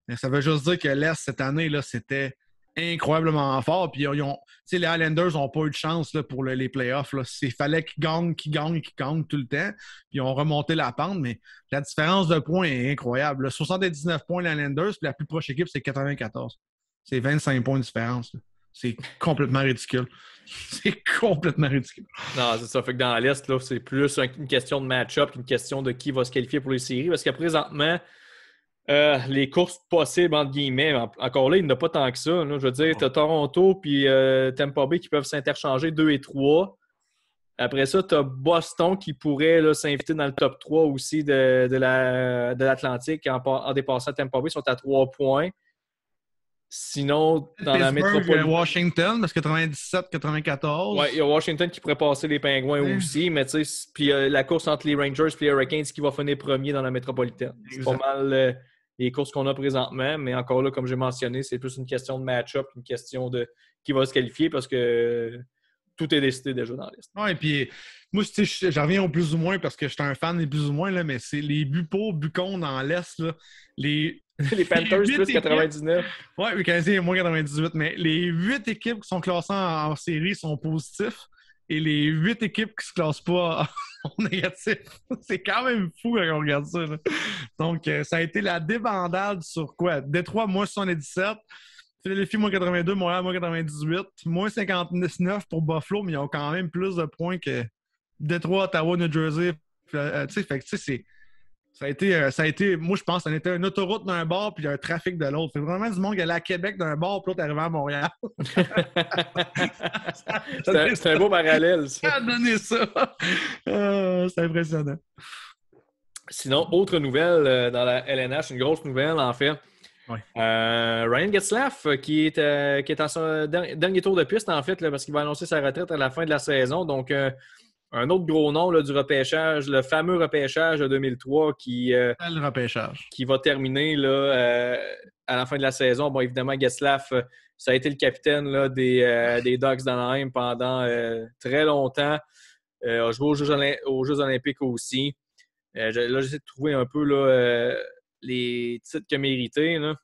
Mais ça veut juste dire que l'Est, cette année, là, c'était incroyablement fort. Puis les Islanders n'ont pas eu de chance là, pour les playoffs. Il fallait qu'ils gagnent tout le temps. Puis ils ont remonté la pente, mais la différence de points est incroyable. Là. 79 points les Islanders, puis la plus proche équipe, c'est 94. C'est 25 points de différence. Là. C'est complètement ridicule. C'est complètement ridicule. Non, c'est ça. Fait que dans l'Est, là, c'est plus une question de match-up qu'une question de qui va se qualifier pour les séries. Parce que présentement, les courses possibles, entre guillemets, encore là, il n'y en a pas tant que ça. Là. Je veux dire, tu as Toronto puis Tampa Bay qui peuvent s'interchanger 2 et 3. Après ça, tu as Boston qui pourrait là, s'inviter dans le top 3 aussi de l'Atlantique en dépassant Tampa Bay. Ils sont à 3 points. Sinon, dans la métropole. Washington, parce que 97-94. Oui, il y a Washington qui pourrait passer les Pingouins aussi, mais tu sais, puis la course entre les Rangers et les Hurricanes qui va finir premier dans la métropolitaine. C'est pas mal les courses qu'on a présentement, mais encore là, comme j'ai mentionné, c'est plus une question de match-up, une question de qui va se qualifier parce que tout est décidé déjà dans l'Est. Oui, puis moi, j'en reviens au plus ou moins parce que je suis un fan des plus ou moins, là, mais c'est les buts pour, buts contre dans l'Est, là, les Panthers plus 99. Oui, les Canadiens moins 98, mais les 8 équipes qui sont classées en série sont positifs et les 8 équipes qui ne se classent pas en négatif. C'est quand même fou quand on regarde ça. Là. Donc, ça a été la débandade sur quoi? Détroit, moins 77. Philadelphie, moins 82. Montréal, moins 98. Moins 59 pour Buffalo, mais ils ont quand même plus de points que Détroit, Ottawa, New Jersey. Ça a été, moi, je pense, ça a été une autoroute d'un bord puis un trafic de l'autre. C'est vraiment du monde qui allait à Québec d'un bord puis l'autre arrivé à Montréal. C'est un beau parallèle, ça. Ça a donné ça. C'est impressionnant. Sinon, autre nouvelle dans la LNH, une grosse nouvelle, en fait. Oui. Ryan Getzlaf, qui est en son dernier tour de piste, en fait, là, parce qu'il va annoncer sa retraite à la fin de la saison. Donc, un autre gros nom là, du repêchage, le fameux repêchage de 2003 qui va terminer là, à la fin de la saison. Bon, évidemment, Getzlaf, ça a été le capitaine là, des Ducks d'Anaheim pendant très longtemps. A joué aux Jeux olympiques aussi. Là, j'essaie de trouver un peu là, les titres qu'il a mérités. Là.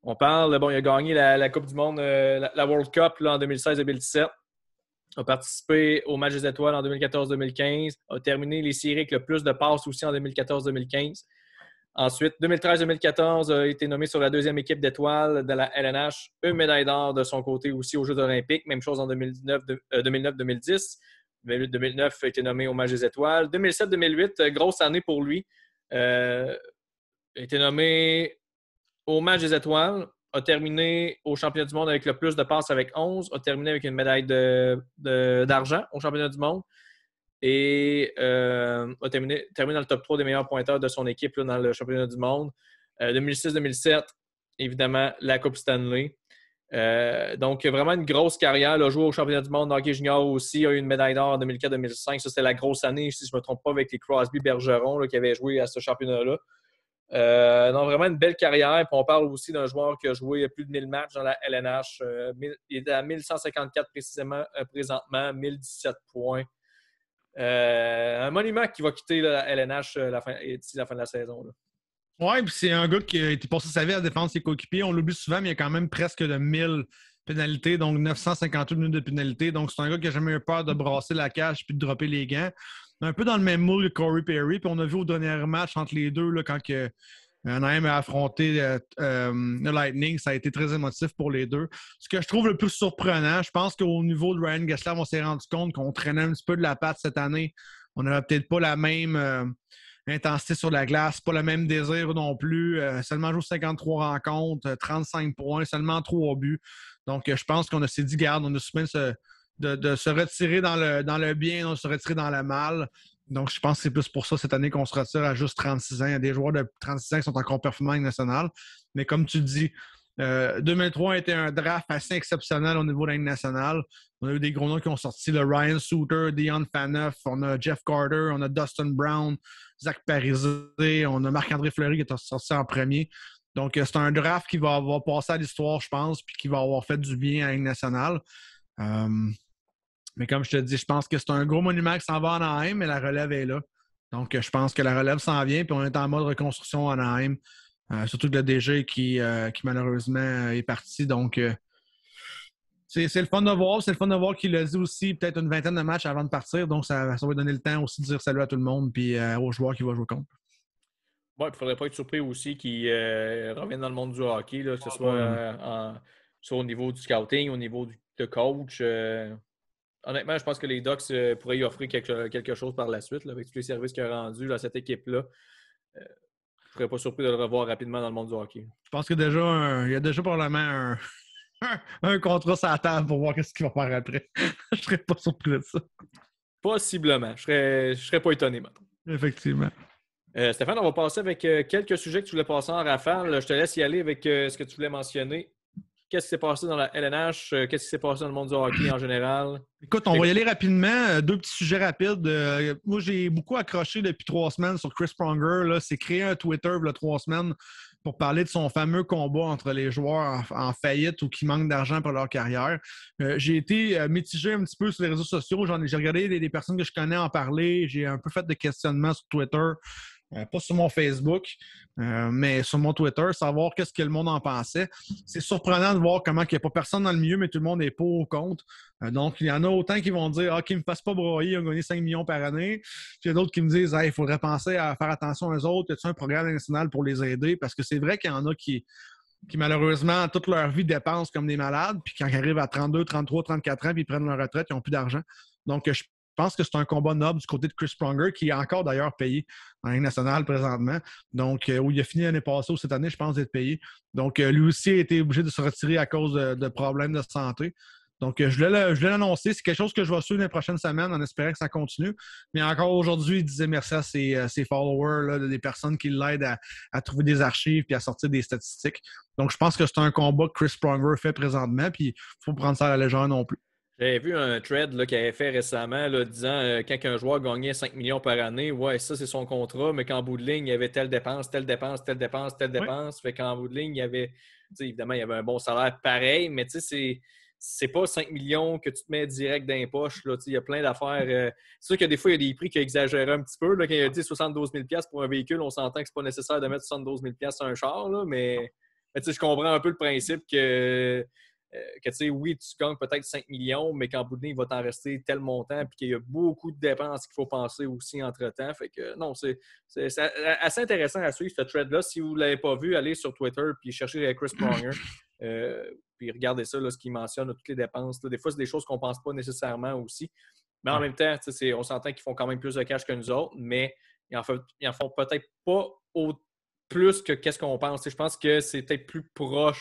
On parle, bon, il a gagné la Coupe du Monde, la World Cup là, en 2016-2017. A participé au match des étoiles en 2014-2015, a terminé les séries avec le plus de passes aussi en 2014-2015. Ensuite, 2013-2014, a été nommé sur la 2e équipe d'étoiles de la LNH, une médaille d'or de son côté aussi aux Jeux olympiques, même chose en 2009-2010. 2009 a été nommé au match des étoiles. 2007-2008, grosse année pour lui. A été nommé au match des étoiles. A terminé au championnat du monde avec le plus de passes avec 11, a terminé avec une médaille d'argent au championnat du monde et a terminé dans le top 3 des meilleurs pointeurs de son équipe là, dans le championnat du monde. 2006-2007, évidemment, la Coupe Stanley. Donc, vraiment une grosse carrière. Il a joué au championnat du monde de hockey junior aussi, a eu une médaille d'or en 2004-2005. Ça, c'était la grosse année, si je ne me trompe pas, avec les Crosby-Bergeron là, qui avaient joué à ce championnat-là. Non, vraiment une belle carrière. Puis on parle aussi d'un joueur qui a joué plus de 1000 matchs dans la LNH. Il est à 1154 précisément présentement, 1017 points. Un monument qui va quitter la LNH d'ici la fin de la saison. Oui, puis c'est un gars qui a été passé sa vie à défendre ses coéquipiers. On l'oublie souvent, mais il y a quand même presque de 1000 pénalité, donc 958 minutes de pénalité. Donc, c'est un gars qui n'a jamais eu peur de brasser la cage puis de dropper les gants. Un peu dans le même moule que Corey Perry. Puis on a vu au dernier match entre les deux, là, quand Anaheim a affronté le Lightning, ça a été très émotif pour les deux. Ce que je trouve le plus surprenant, je pense qu'au niveau de Ryan Getzlaf, on s'est rendu compte qu'on traînait un petit peu de la patte cette année. On n'avait peut-être pas la même intensité sur la glace, pas le même désir non plus. Seulement joué 53 rencontres, 35 points, seulement 3 buts. Donc, je pense qu'on s'est dit, garde, on a su de se retirer dans le bien, on se retirer dans le mal. Donc, je pense que c'est plus pour ça cette année qu'on se retire à juste 36 ans. Il y a des joueurs de 36 ans qui sont encore performants en Ligue nationale. Mais comme tu dis, 2003 a été un draft assez exceptionnel au niveau de la Ligue nationale. On a eu des gros noms qui ont sorti, le Ryan Suter, Dion Phaneuf, on a Jeff Carter, on a Dustin Brown, Zach Parise, on a Marc-André Fleury qui est sorti en premier. Donc, c'est un draft qui va avoir passé à l'histoire, je pense, puis qui va avoir fait du bien à la Ligue nationale. Mais comme je te dis, je pense que c'est un gros monument qui s'en va en Anaheim, mais la relève est là. Donc, je pense que la relève s'en vient, puis on est en mode reconstruction en Anaheim. Surtout que le DG qui malheureusement est parti. Donc, c'est le fun de voir. C'est le fun de voir qu'il a dit aussi peut-être une vingtaine de matchs avant de partir. Donc, ça va donner le temps aussi de dire salut à tout le monde puis aux joueurs qui vont jouer contre. Ouais, il ne faudrait pas être surpris aussi qu'il revienne dans le monde du hockey, là, que ce soit au niveau du scouting, au niveau de coach. Honnêtement, je pense que les Ducks pourraient y offrir quelque chose par la suite, là, avec tous les services qu'il a rendus à cette équipe-là. Je ne serais pas surpris de le revoir rapidement dans le monde du hockey. Je pense qu'il y a déjà probablement un contrat sur la table pour voir ce qu'il va faire après. Je ne serais pas surpris de ça. Possiblement. Je serais pas étonné maintenant. Effectivement. Stéphane, on va passer avec quelques sujets que tu voulais passer en rafale. Je te laisse y aller avec ce que tu voulais mentionner. Qu'est-ce qui s'est passé dans la LNH? Qu'est-ce qui s'est passé dans le monde du hockey en général? Écoute, on va y aller rapidement. Deux petits sujets rapides. Moi, j'ai beaucoup accroché depuis 3 semaines sur Chris Pronger. C'est créé un Twitter il y a 3 semaines pour parler de son fameux combat entre les joueurs en faillite ou qui manquent d'argent pour leur carrière. J'ai été mitigé un petit peu sur les réseaux sociaux. J'ai regardé des personnes que je connais en parler. J'ai un peu fait de questionnements sur Twitter. Pas sur mon Facebook, mais sur mon Twitter, savoir qu'est-ce que le monde en pensait. C'est surprenant de voir comment il n'y a pas personne dans le milieu, mais tout le monde est pour ou contre. Donc, il y en a autant qui vont dire qu'ils ne me fassent pas broyer, ils ont gagné 5 millions par année. Puis il y a d'autres qui me disent il faudrait penser à faire attention aux autres. Y a-t-il un programme national pour les aider? Parce que c'est vrai qu'il y en a qui malheureusement, toute leur vie dépensent comme des malades. Puis quand ils arrivent à 32, 33, 34 ans, puis ils prennent leur retraite, ils n'ont plus d'argent. Donc, je pense que c'est un combat noble du côté de Chris Pronger, qui est encore d'ailleurs payé en Ligue nationale présentement. Donc, où il a fini l'année passée ou cette année, je pense, d'être payé. Donc, lui aussi a été obligé de se retirer à cause de problèmes de santé. Donc, je voulais l'annoncer. C'est quelque chose que je vais suivre les prochaines semaines en espérant que ça continue. Mais encore aujourd'hui, il disait merci à ses followers, là, des personnes qui l'aident à trouver des archives et à sortir des statistiques. Donc, je pense que c'est un combat que Chris Pronger fait présentement, puis il faut prendre ça à la légère non plus. J'avais vu un thread qu'il avait fait récemment là, disant quand un joueur gagnait 5 millions par année, ouais, ça c'est son contrat, mais qu'en bout de ligne, il y avait telle dépense, telle dépense, telle dépense, telle dépense. Oui. Fait qu'en bout de ligne, il y avait, évidemment, il y avait un bon salaire pareil, mais tu sais, c'est pas 5 millions que tu te mets direct dans les poches. Là, il y a plein d'affaires. C'est sûr que des fois, il y a des prix qui exagèrent un petit peu. Là, quand il a dit 72 000 pour un véhicule, on s'entend que c'est pas nécessaire de mettre 72 000 sur un char, là, mais je comprends un peu le principe que tu sais, oui, tu gagnes peut-être 5 millions, mais qu'en bout de ligne, il va t'en rester tel montant, puis qu'il y a beaucoup de dépenses qu'il faut penser aussi entre-temps. Fait que non, c'est assez intéressant à suivre, ce thread-là. Si vous ne l'avez pas vu, allez sur Twitter puis cherchez Chris Pronger. Puis regardez ça, là, ce qu'il mentionne, toutes les dépenses. Là. Des fois, c'est des choses qu'on ne pense pas nécessairement aussi. Mais en même temps, on s'entend qu'ils font quand même plus de cash que nous autres, mais ils en font peut-être pas plus que qu'est-ce qu'on pense. Je pense que c'est peut-être plus proche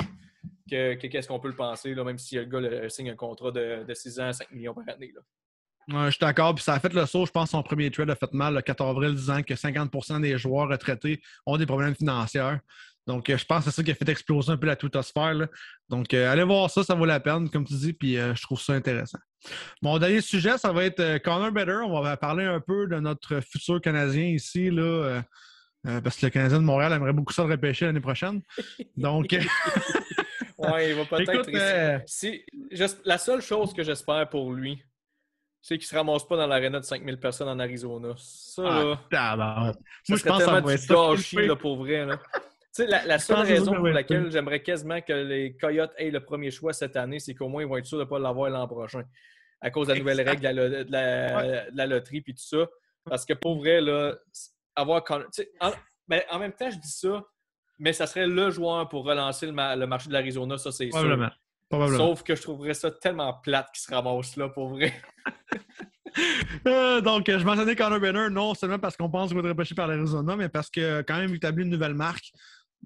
que qu'est-ce qu'on peut le penser, là, même si le gars signe un contrat de 6 ans, 5 millions par année. Là. Ouais, je suis d'accord. Puis ça a fait le saut, je pense, son premier trade a fait mal le 4 avril, disant que 50% des joueurs retraités ont des problèmes financiers. Donc, je pense que c'est ça qui a fait exploser un peu la twittosphère. Là. Donc, allez voir ça, ça vaut la peine, comme tu dis, puis je trouve ça intéressant. Mon dernier sujet, ça va être Connor Bedard. On va parler un peu de notre futur Canadien ici, là, parce que le Canadien de Montréal aimerait beaucoup ça le repêcher l'année prochaine. Donc... Oui, il va peut-être... La seule chose que j'espère pour lui, c'est qu'il ne se ramasse pas dans l'aréna de 5000 personnes en Arizona. Ça, là... Moi, je pense que ça va être gâchis, là, pour vrai. Là. sais, la Je seule pense que c'est ça raison que ça pour va être laquelle j'aimerais quasiment que les Coyotes aient le premier choix cette année, c'est qu'au moins, ils vont être sûrs de ne pas l'avoir l'an prochain. À cause de la nouvelle règle exact. Ouais. de la loterie et tout ça. Parce que pour vrai, là, avoir. Mais en même temps, je dis ça, mais ça serait le joueur pour relancer le marché de l'Arizona, ça, c'est sûr. Probablement. Probablement. Sauf que je trouverais ça tellement plate qu'il se ramasse là, pour vrai. Donc, je mentionnais Connor Benner, non seulement parce qu'on pense qu'il va être repêché par l'Arizona, mais parce que quand même, il établit une nouvelle marque.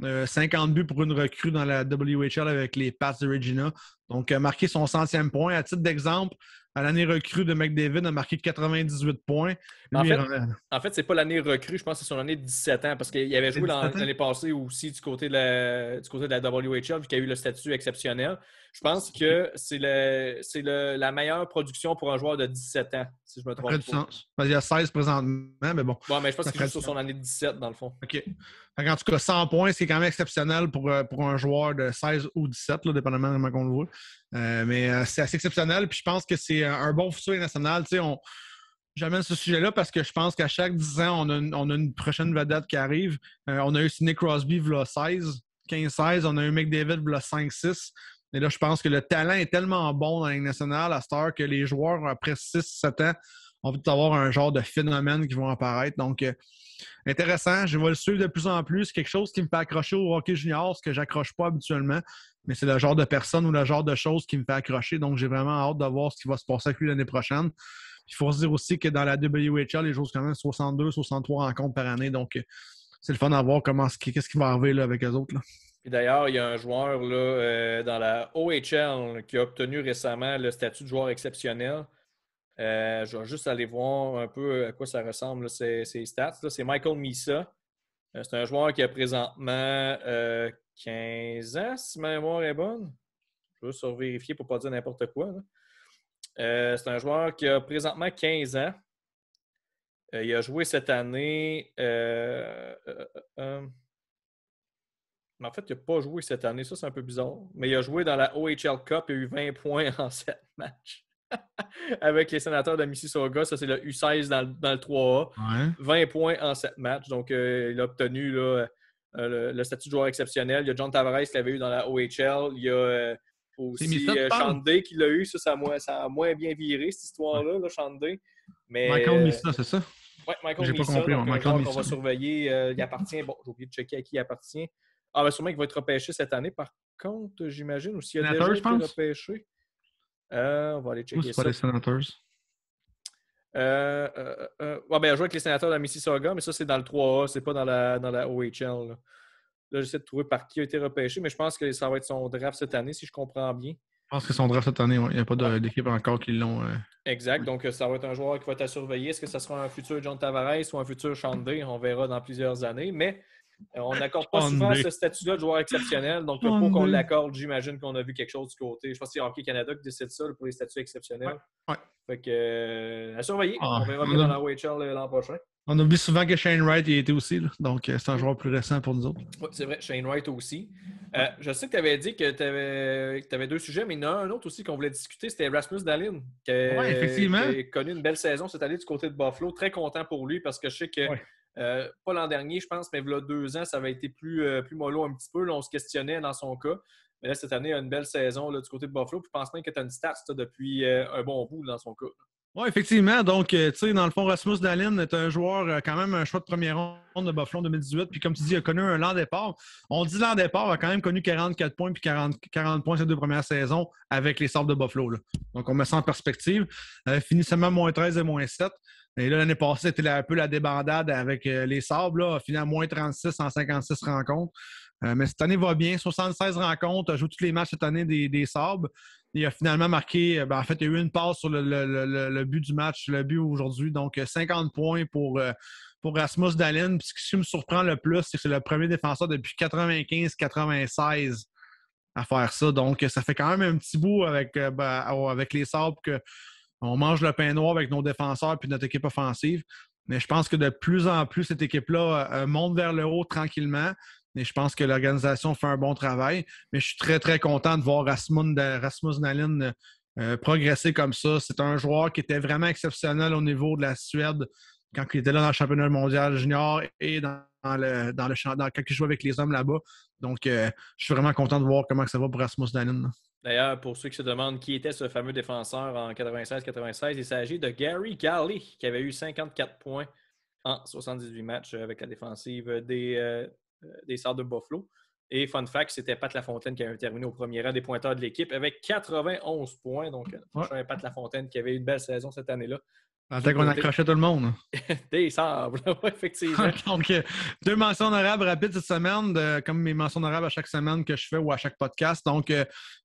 50 buts pour une recrue dans la WHL avec les Pats de Regina. Donc, marqué son 100e point. À titre d'exemple, à l'année recrue de McDavid, a marqué 98 points. En Lui, fait, c'est pas l'année recrue, je pense que c'est son année de 17 ans, parce qu'il avait joué 17 ans. l'année passée aussi du côté de la WHL, vu qu'il a eu le statut exceptionnel. Je pense que c'est la meilleure production pour un joueur de 17 ans, si je me Ça ferait trompe du pas. sens. Parce qu'il y a 16 présentement, mais bon, Bon, mais je pense ça qu'il joue ferait du sur sens. son année de 17, dans le fond. OK. En tout cas, 100 points, c'est quand même exceptionnel pour un joueur de 16 ou 17, là, dépendamment de comment on le voit. Mais c'est assez exceptionnel. Puis je pense que c'est un bon futur national. J'amène ce sujet-là parce que je pense qu'à chaque 10 ans, on a une prochaine vedette qui arrive. On a eu Sidney Crosby, v'là 16, 15-16. On a eu McDavid, v'là 5-6. Et là, je pense que le talent est tellement bon dans la Ligue nationale à cette heure que les joueurs, après 6-7 ans, ont envie d'avoir un genre de phénomène qui vont apparaître. Donc, intéressant. Je vais le suivre de plus en plus. C'est quelque chose qui me fait accrocher au hockey junior, ce que j'accroche pas habituellement. Mais c'est le genre de personne ou le genre de choses qui me fait accrocher. Donc, j'ai vraiment hâte de voir ce qui va se passer avec lui l'année prochaine. Il faut se dire aussi que dans la WHL, les jouent quand même 62, 63 rencontres par année. Donc, c'est le fun à voir qu'est-ce qui va arriver là, avec eux autres. Là. Puis d'ailleurs, il y a un joueur là, dans la OHL qui a obtenu récemment le statut de joueur exceptionnel. Je vais juste aller voir un peu à quoi ça ressemble, là, ces stats. Là. C'est Michael Misa. C'est un joueur qui a présentement 15 ans, si ma mémoire est bonne. Je veux juste vérifier pour ne pas dire n'importe quoi. C'est un joueur qui a présentement 15 ans. Il a joué cette année. Mais en fait, il n'a pas joué cette année. Ça, c'est un peu bizarre. Mais il a joué dans la OHL Cup. Il a eu 20 points en 7 matchs. Avec les Sénateurs de Mississauga. Ça, c'est le U16 dans le 3A. Ouais. 20 points en 7 matchs. Donc, il a obtenu là, le statut de joueur exceptionnel. Il y a John Tavares qui l'avait eu dans la OHL. Il y a aussi Shandé qui l'a eu. Ça a moins bien viré, cette histoire-là, là, Shandé. Mais, Michael Misa, c'est ça? Oui, Michael J'ai Misa. pas compris. Donc, un Michael joueur Misa. qu'on va surveiller. Il appartient. Bon, j'ai oublié de checker à qui il appartient. Ah, ben sûrement qu'il va être repêché cette année. Par contre, j'imagine, ou s'il a déjà été repêché. On va aller checker c'est ça. pas les Senators. Il a joué avec les Sénateurs de Mississauga, mais ça, c'est dans le 3A, c'est pas dans la OHL. Là, j'essaie de trouver par qui a été repêché, mais je pense que ça va être son draft cette année, si je comprends bien. Je pense que son draft cette année, ouais. Il n'y a pas d'équipe encore qui l'ont. Exact, donc ça va être un joueur qui va être à surveiller. Est-ce que ça sera un futur John Tavares ou un futur Shandé? On verra dans plusieurs années, mais on n'accorde pas souvent ce statut-là de joueur exceptionnel. Donc, pour qu'on l'accorde, j'imagine qu'on a vu quelque chose du côté. Je pense que c'est Hockey Canada qui décide ça pour les statuts exceptionnels. Ouais. Fait que, à surveiller. On verra bien dans la OHL l'an prochain. On oublie souvent que Shane Wright y était aussi. Là. Donc, c'est un joueur plus récent pour nous autres. Oui, c'est vrai. Shane Wright aussi. Je sais que tu avais dit que tu avais deux sujets, mais il y en a un autre aussi qu'on voulait discuter. C'était Rasmus Dahlin, qui a connu une belle saison cette année du côté de Buffalo. Très content pour lui parce que je sais que pas l'an dernier, je pense, mais il y a 2 ans, ça avait été plus mollo un petit peu. Là, on se questionnait dans son cas. Mais là, cette année, il y a une belle saison là, du côté de Buffalo. Puis je pense même que tu as une stats depuis un bon bout dans son cas. Oui, effectivement. Donc, tu sais, dans le fond, Rasmus Dahlin est un joueur, quand même un choix de première ronde de Buffalo en 2018. Puis, comme tu dis, il a connu un lent départ. On dit lent départ, il a quand même connu 44 points puis 40 points ces 2 premières saisons avec les Sabres de Buffalo. Là. Donc, on met ça en perspective. Fini seulement -13 et -7. Et là, l'année passée, c'était un peu la débandade avec les Sabres. Là, a fini à -36 en 56 rencontres. Mais cette année va bien. 76 rencontres. A joué tous les matchs cette année des Sabres. Il a finalement marqué, en fait, il y a eu une passe sur le but du match, le but aujourd'hui. Donc, 50 points pour Rasmus Dahlin. Puis, ce qui me surprend le plus, c'est que c'est le premier défenseur depuis 95-96 à faire ça. Donc, ça fait quand même un petit bout avec les Sabres qu'on mange le pain noir avec nos défenseurs puis notre équipe offensive. Mais je pense que de plus en plus, cette équipe-là monte vers le haut tranquillement. Et je pense que l'organisation fait un bon travail. Mais je suis très, très content de voir Rasmus Dahlin progresser comme ça. C'est un joueur qui était vraiment exceptionnel au niveau de la Suède quand il était là dans le championnat mondial junior et dans quand il joue avec les hommes là-bas. Donc, je suis vraiment content de voir comment ça va pour Rasmus Dahlin. D'ailleurs, pour ceux qui se demandent qui était ce fameux défenseur en 96-96, il s'agit de Gary Galley, qui avait eu 54 points en 78 matchs avec la défensive des Sabres de Buffalo. Et fun fact, c'était Pat Lafontaine qui avait terminé au premier rang des pointeurs de l'équipe avec 91 points. Donc, prochain Pat Lafontaine qui avait eu une belle saison cette année-là. Peut-être qu'on accrochait tout le monde. Des Sabres, effectivement. Donc, 2 mentions honorables rapides cette semaine, comme mes mentions honorables à chaque semaine que je fais ou à chaque podcast. Donc,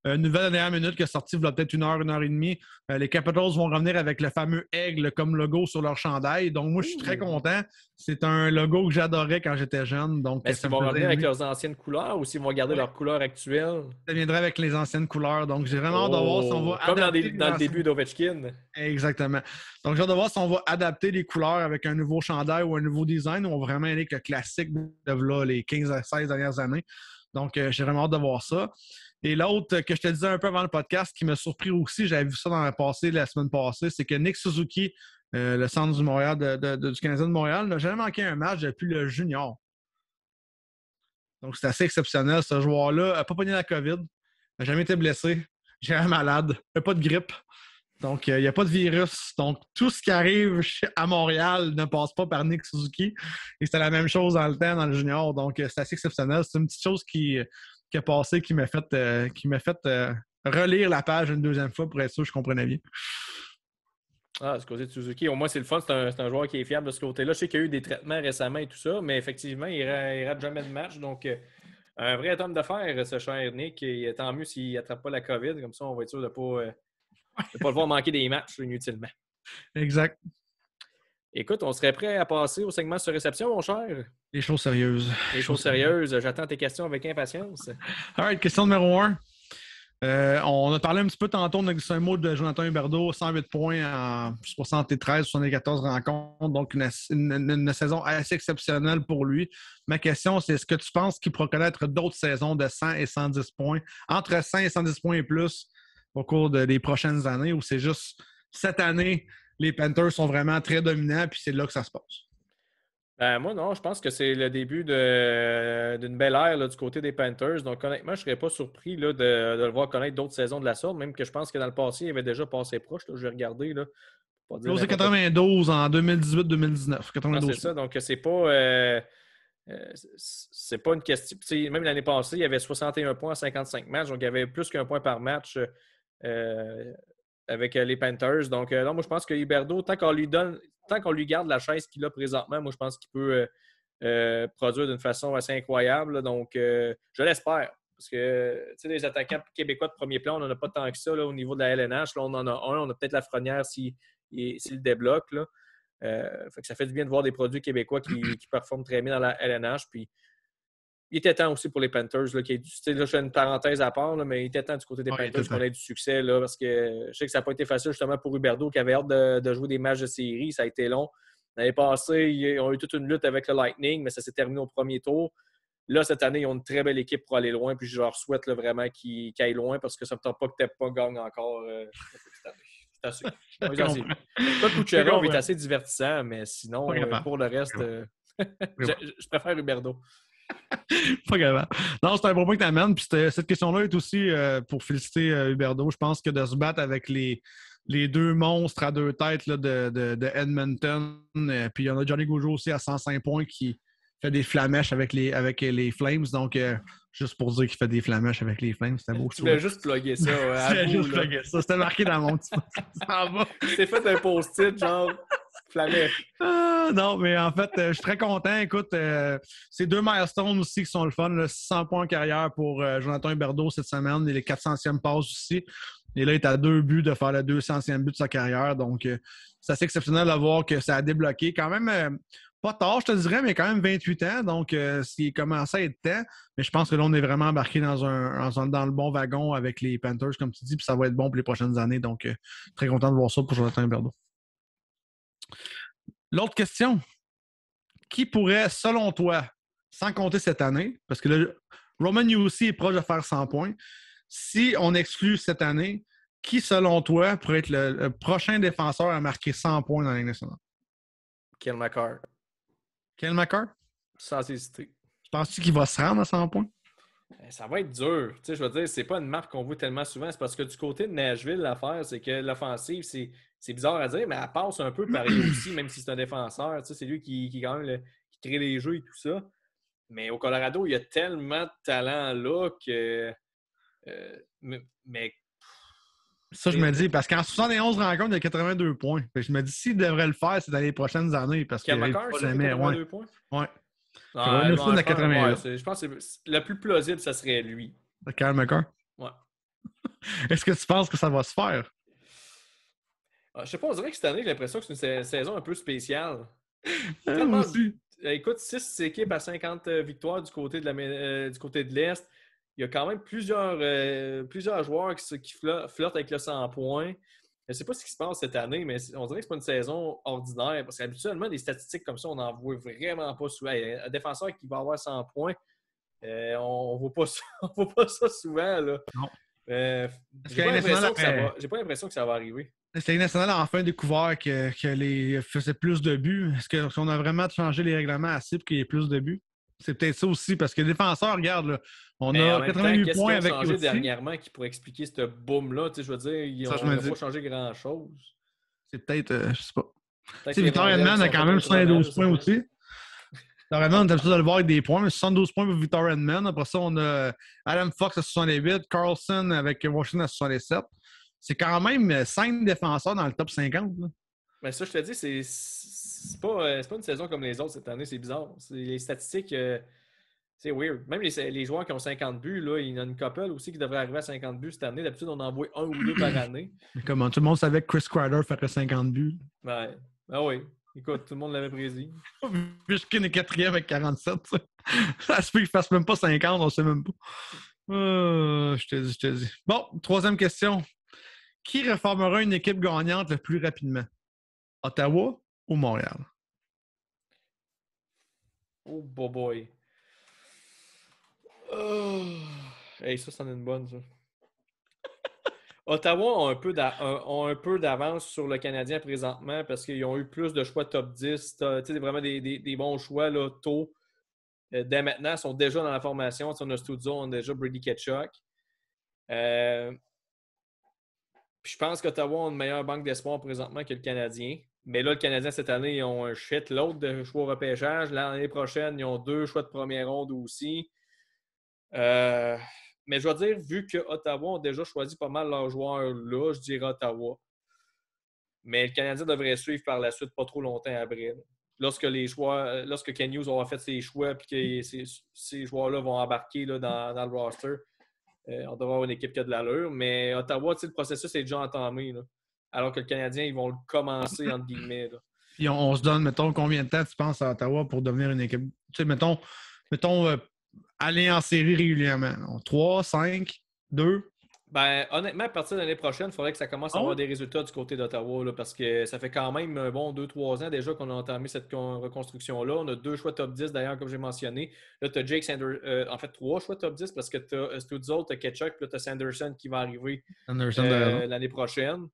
nouvelle de dernière minute qui est sortie il y a peut-être 1 heure et demie. Les Capitals vont revenir avec le fameux aigle comme logo sur leur chandail. Donc, moi, je suis très content. C'est un logo que j'adorais quand j'étais jeune. Donc, est-ce qu'ils vont revenir avec leurs anciennes couleurs ou s'ils vont garder leurs couleurs actuelles? Ça viendrait avec les anciennes couleurs. Donc, j'ai vraiment hâte de voir si on va comme adapter dans le début d'Ovechkin. Exactement. Donc, j'ai hâte de voir si on va adapter les couleurs avec un nouveau chandail ou un nouveau design ou on va vraiment aller avec le classique de là, les 15 à 16 dernières années. Donc, j'ai vraiment hâte de voir ça. Et l'autre que je te disais un peu avant le podcast qui m'a surpris aussi, j'avais vu ça dans le passé, la semaine passée, c'est que Nick Suzuki, le centre du Montréal, du Canadien de Montréal, n'a jamais manqué un match depuis le junior. Donc, c'est assez exceptionnel. Ce joueur-là n'a pas pogné la COVID, n'a jamais été blessé, jamais malade, n'a pas de grippe. Donc, il n'y a pas de virus. Donc, tout ce qui arrive à Montréal ne passe pas par Nick Suzuki. Et c'était la même chose dans le temps, dans le junior. Donc, c'est assez exceptionnel. C'est une petite chose qui a passé, qui m'a fait relire la page une deuxième fois pour être sûr que je comprenais bien. Ah, du côté de Suzuki, au moins c'est le fun, c'est un joueur qui est fiable de ce côté-là. Je sais qu'il y a eu des traitements récemment et tout ça, mais effectivement, il rate jamais de match. Donc, un vrai homme d'affaires, ce cher Nick. Et tant mieux s'il n'attrape pas la COVID. Comme ça, on va être sûr de ne pas le voir manquer des matchs inutilement. Exact. Écoute, on serait prêt à passer au segment sur réception, mon cher? Les choses sérieuses. Les choses sérieuses. J'attends tes questions avec impatience. All right, question numéro 1. On a parlé un petit peu tantôt, on a glissé un mot de Jonathan Huberdeau, 108 points en 73 rencontres, donc une saison assez exceptionnelle pour lui. Ma question, c'est est-ce que tu penses qu'il pourra connaître d'autres saisons de 100 et 110 points, entre 100 et 110 points et plus au cours des prochaines années, ou c'est juste cette année, les Panthers sont vraiment très dominants, puis c'est là que ça se passe? Moi, non, je pense que c'est le début d'une belle ère là, du côté des Panthers. Donc, honnêtement, je ne serais pas surpris là, de le voir connaître d'autres saisons de la sorte, même que je pense que dans le passé, il avait déjà passé proche. Là, je vais regarder. Là, c'est 92 en 2018-2019. C'est ça, donc c'est pas une question. Même l'année passée, il y avait 61 points en 55 matchs, donc il y avait plus qu'un point par match avec les Panthers. Donc, non, moi, je pense que Huberdeau, tant qu'on lui garde la chaise qu'il a présentement, moi, je pense qu'il peut produire d'une façon assez incroyable. Là. Donc, je l'espère. Parce que, tu sais, les attaquants québécois de premier plan, on n'en a pas tant que ça là, au niveau de la LNH. Là, on en a un. On a peut-être Lafrenière s'il le débloque. Là. Fait que ça fait du bien de voir des produits québécois qui performent très bien dans la LNH. Puis, il était temps aussi pour les Panthers. Là, je fais une parenthèse à part, là, mais il était temps du côté des Panthers qu'on ait du succès. Là, parce que je sais que ça n'a pas été facile justement pour Huberdeau qui avait hâte de jouer des matchs de série. Ça a été long. L'année passée, ils ont eu toute une lutte avec le Lightning, mais ça s'est terminé au premier tour. Là, cette année, ils ont une très belle équipe pour aller loin. Puis je leur souhaite là, vraiment qu'ils aillent loin parce que ça ne me tente pas que Teppa gagne encore cette année. C'est assez. Pas Kucherov est assez divertissant, mais sinon, pour le reste, je préfère Huberdeau. Pas grave. Non, c'est un bon point que tu amènes. Puis cette question-là est aussi pour féliciter Huberdeau. Je pense que de se battre avec les deux monstres à deux têtes là, de Edmonton, puis il y en a Johnny Gaudreau aussi à 105 points qui fait des flamèches avec les Flames. Donc, juste pour dire qu'il fait des flamèches avec les Flames, c'était beau. Tu voulais juste plugger ça. C'était marqué dans mon petit C'est fait un post-it, genre flamèche. Non, mais en fait, je suis très content. Écoute, c'est 2 milestones aussi qui sont le fun. Là, 600 points en carrière pour Jonathan Huberdeau cette semaine et les 400e passes aussi. Et là, il est à 2 buts de faire le 200e but de sa carrière. Donc, c'est assez exceptionnel de voir que ça a débloqué. Quand même, pas tard, je te dirais, mais quand même 28 ans. Donc, il commençait à être temps. Mais je pense que là, on est vraiment embarqué dans le bon wagon avec les Panthers, comme tu dis. Puis ça va être bon pour les prochaines années. Donc, très content de voir ça pour Jonathan Huberdeau. L'autre question. Qui pourrait, selon toi, sans compter cette année, parce que là, Roman Josi est proche de faire 100 points, si on exclut cette année, qui, selon toi, pourrait être le prochain défenseur à marquer 100 points dans la Ligue nationale? Cale Makar. Cale Makar? sans hésiter. Penses-tu qu'il va se rendre à 100 points? Ça va être dur. Tu sais, je veux dire, c'est pas une marque qu'on voit tellement souvent. C'est parce que du côté de Nashville, l'affaire, c'est que l'offensive, c'est bizarre à dire, mais elle passe un peu par lui aussi, même si c'est un défenseur. Tu sais, c'est lui qui quand même qui crée les jeux et tout ça. Mais au Colorado, il y a tellement de talent là que. Mais Ça, je me dis, parce qu'en 71 rencontres, il y a 82 points. Fait que je me dis, s'il devrait le faire, c'est dans les prochaines années, parce qu'il Kel n'arrive McCarr, pas ça fait jamais. 82 points? Ouais. Ouais, Caroline ouais, à 80 là. je pense que le plus plausible, ça serait lui. Kyle McCarr. Ouais. Est-ce que tu penses que ça va se faire? Je sais pas, on dirait que cette année, j'ai l'impression que c'est une saison un peu spéciale. Moi Tellement. aussi. Écoute, 6 équipes à 50 victoires du côté du côté de l'Est. Il y a quand même plusieurs joueurs qui flirtent avec le 100 points. Je ne sais pas ce qui se passe cette année, mais on dirait que ce n'est pas une saison ordinaire parce qu'habituellement, des statistiques comme ça, on n'en voit vraiment pas souvent. Un défenseur qui va avoir 100 points, on ne voit pas ça, on voit pas ça souvent. Là. Non. J'ai pas l'impression que ça va arriver. Est-ce que la Ligue nationale a enfin découvert que les faisait plus de buts? Est-ce qu'on a vraiment changé les règlements assez pour qu'il y ait plus de buts? C'est peut-être ça aussi, parce que les défenseurs, regarde, là, on Mais a en même temps, 88 qu'est-ce points qu'ils ont avec changé Yossi. dernièrement qui pourrait expliquer ce boom-là? Je veux dire, ils n'ont pas changé grand-chose. C'est peut-être, je sais pas. Tu sais, Les Victor rondelles Hedman a sont quand faites même autrement, 72 je sais points pas. aussi. Victor Hedman, on est habitué de le voir avec des points, mais 72 points pour Victor Hedman. Après ça, on a Adam Fox à 68, Carlson avec Washington à 67. C'est quand même 5 défenseurs dans le top 50. Là. Mais ça, je te dis, c'est pas une saison comme les autres cette année, c'est bizarre. Les statistiques, c'est weird. Même les joueurs qui ont 50 buts, là, il y en a une couple aussi qui devrait arriver à 50 buts cette année. D'habitude, on en voit un ou deux par année. Mais comment tout le monde savait que Chris Kreider ferait 50 buts. Ouais. Ah oui. Écoute, tout le monde l'avait prédit. Puisqu'il est quatrième avec 47. Ça se peut qu'il ne fasse même pas 50, on ne sait même pas. Je te dis. Bon, troisième question. Qui réformera une équipe gagnante le plus rapidement? Ottawa ou Montréal? Oh, boy. Oh. Hey, ça, c'en est une bonne, ça. Ottawa ont un peu d'avance sur le Canadien présentement parce qu'ils ont eu plus de choix top 10. Vraiment des bons choix là, tôt. Dès maintenant, ils sont déjà dans la formation. On a Studio, on a déjà Brady Ketchuk. Puis je pense qu'Ottawa a une meilleure banque d'espoir présentement que le Canadien. Mais là, le Canadien, cette année, ils ont un shitload de choix au repêchage. L'année prochaine, ils ont 2 choix de première ronde aussi. Mais je dois dire, vu que Ottawa ont déjà choisi pas mal leurs joueurs là, je dirais Ottawa. Mais le Canadien devrait suivre par la suite pas trop longtemps après. Lorsque Ken Hughes aura fait ses choix et que ces joueurs-là vont embarquer là, dans le roster, on devrait avoir une équipe qui a de l'allure. Mais Ottawa, le processus est déjà entamé. Là. Alors que le Canadien, ils vont le commencer, entre guillemets. Là. Puis on se donne, mettons, combien de temps tu penses à Ottawa pour devenir une équipe? Tu sais, mettons aller en série régulièrement. 3, 5, 2? Ben, honnêtement, à partir de l'année prochaine, il faudrait que ça commence à avoir des résultats du côté d'Ottawa là, parce que ça fait quand même un bon 2-3 ans déjà qu'on a entamé cette reconstruction-là. On a 2 choix top 10 d'ailleurs, comme j'ai mentionné. Là, tu as Jake Sanderson, en fait 3 choix top 10 parce que tu as Studzol, tu as Ketchuk, puis là, tu as Sanderson qui va arriver l'année prochaine.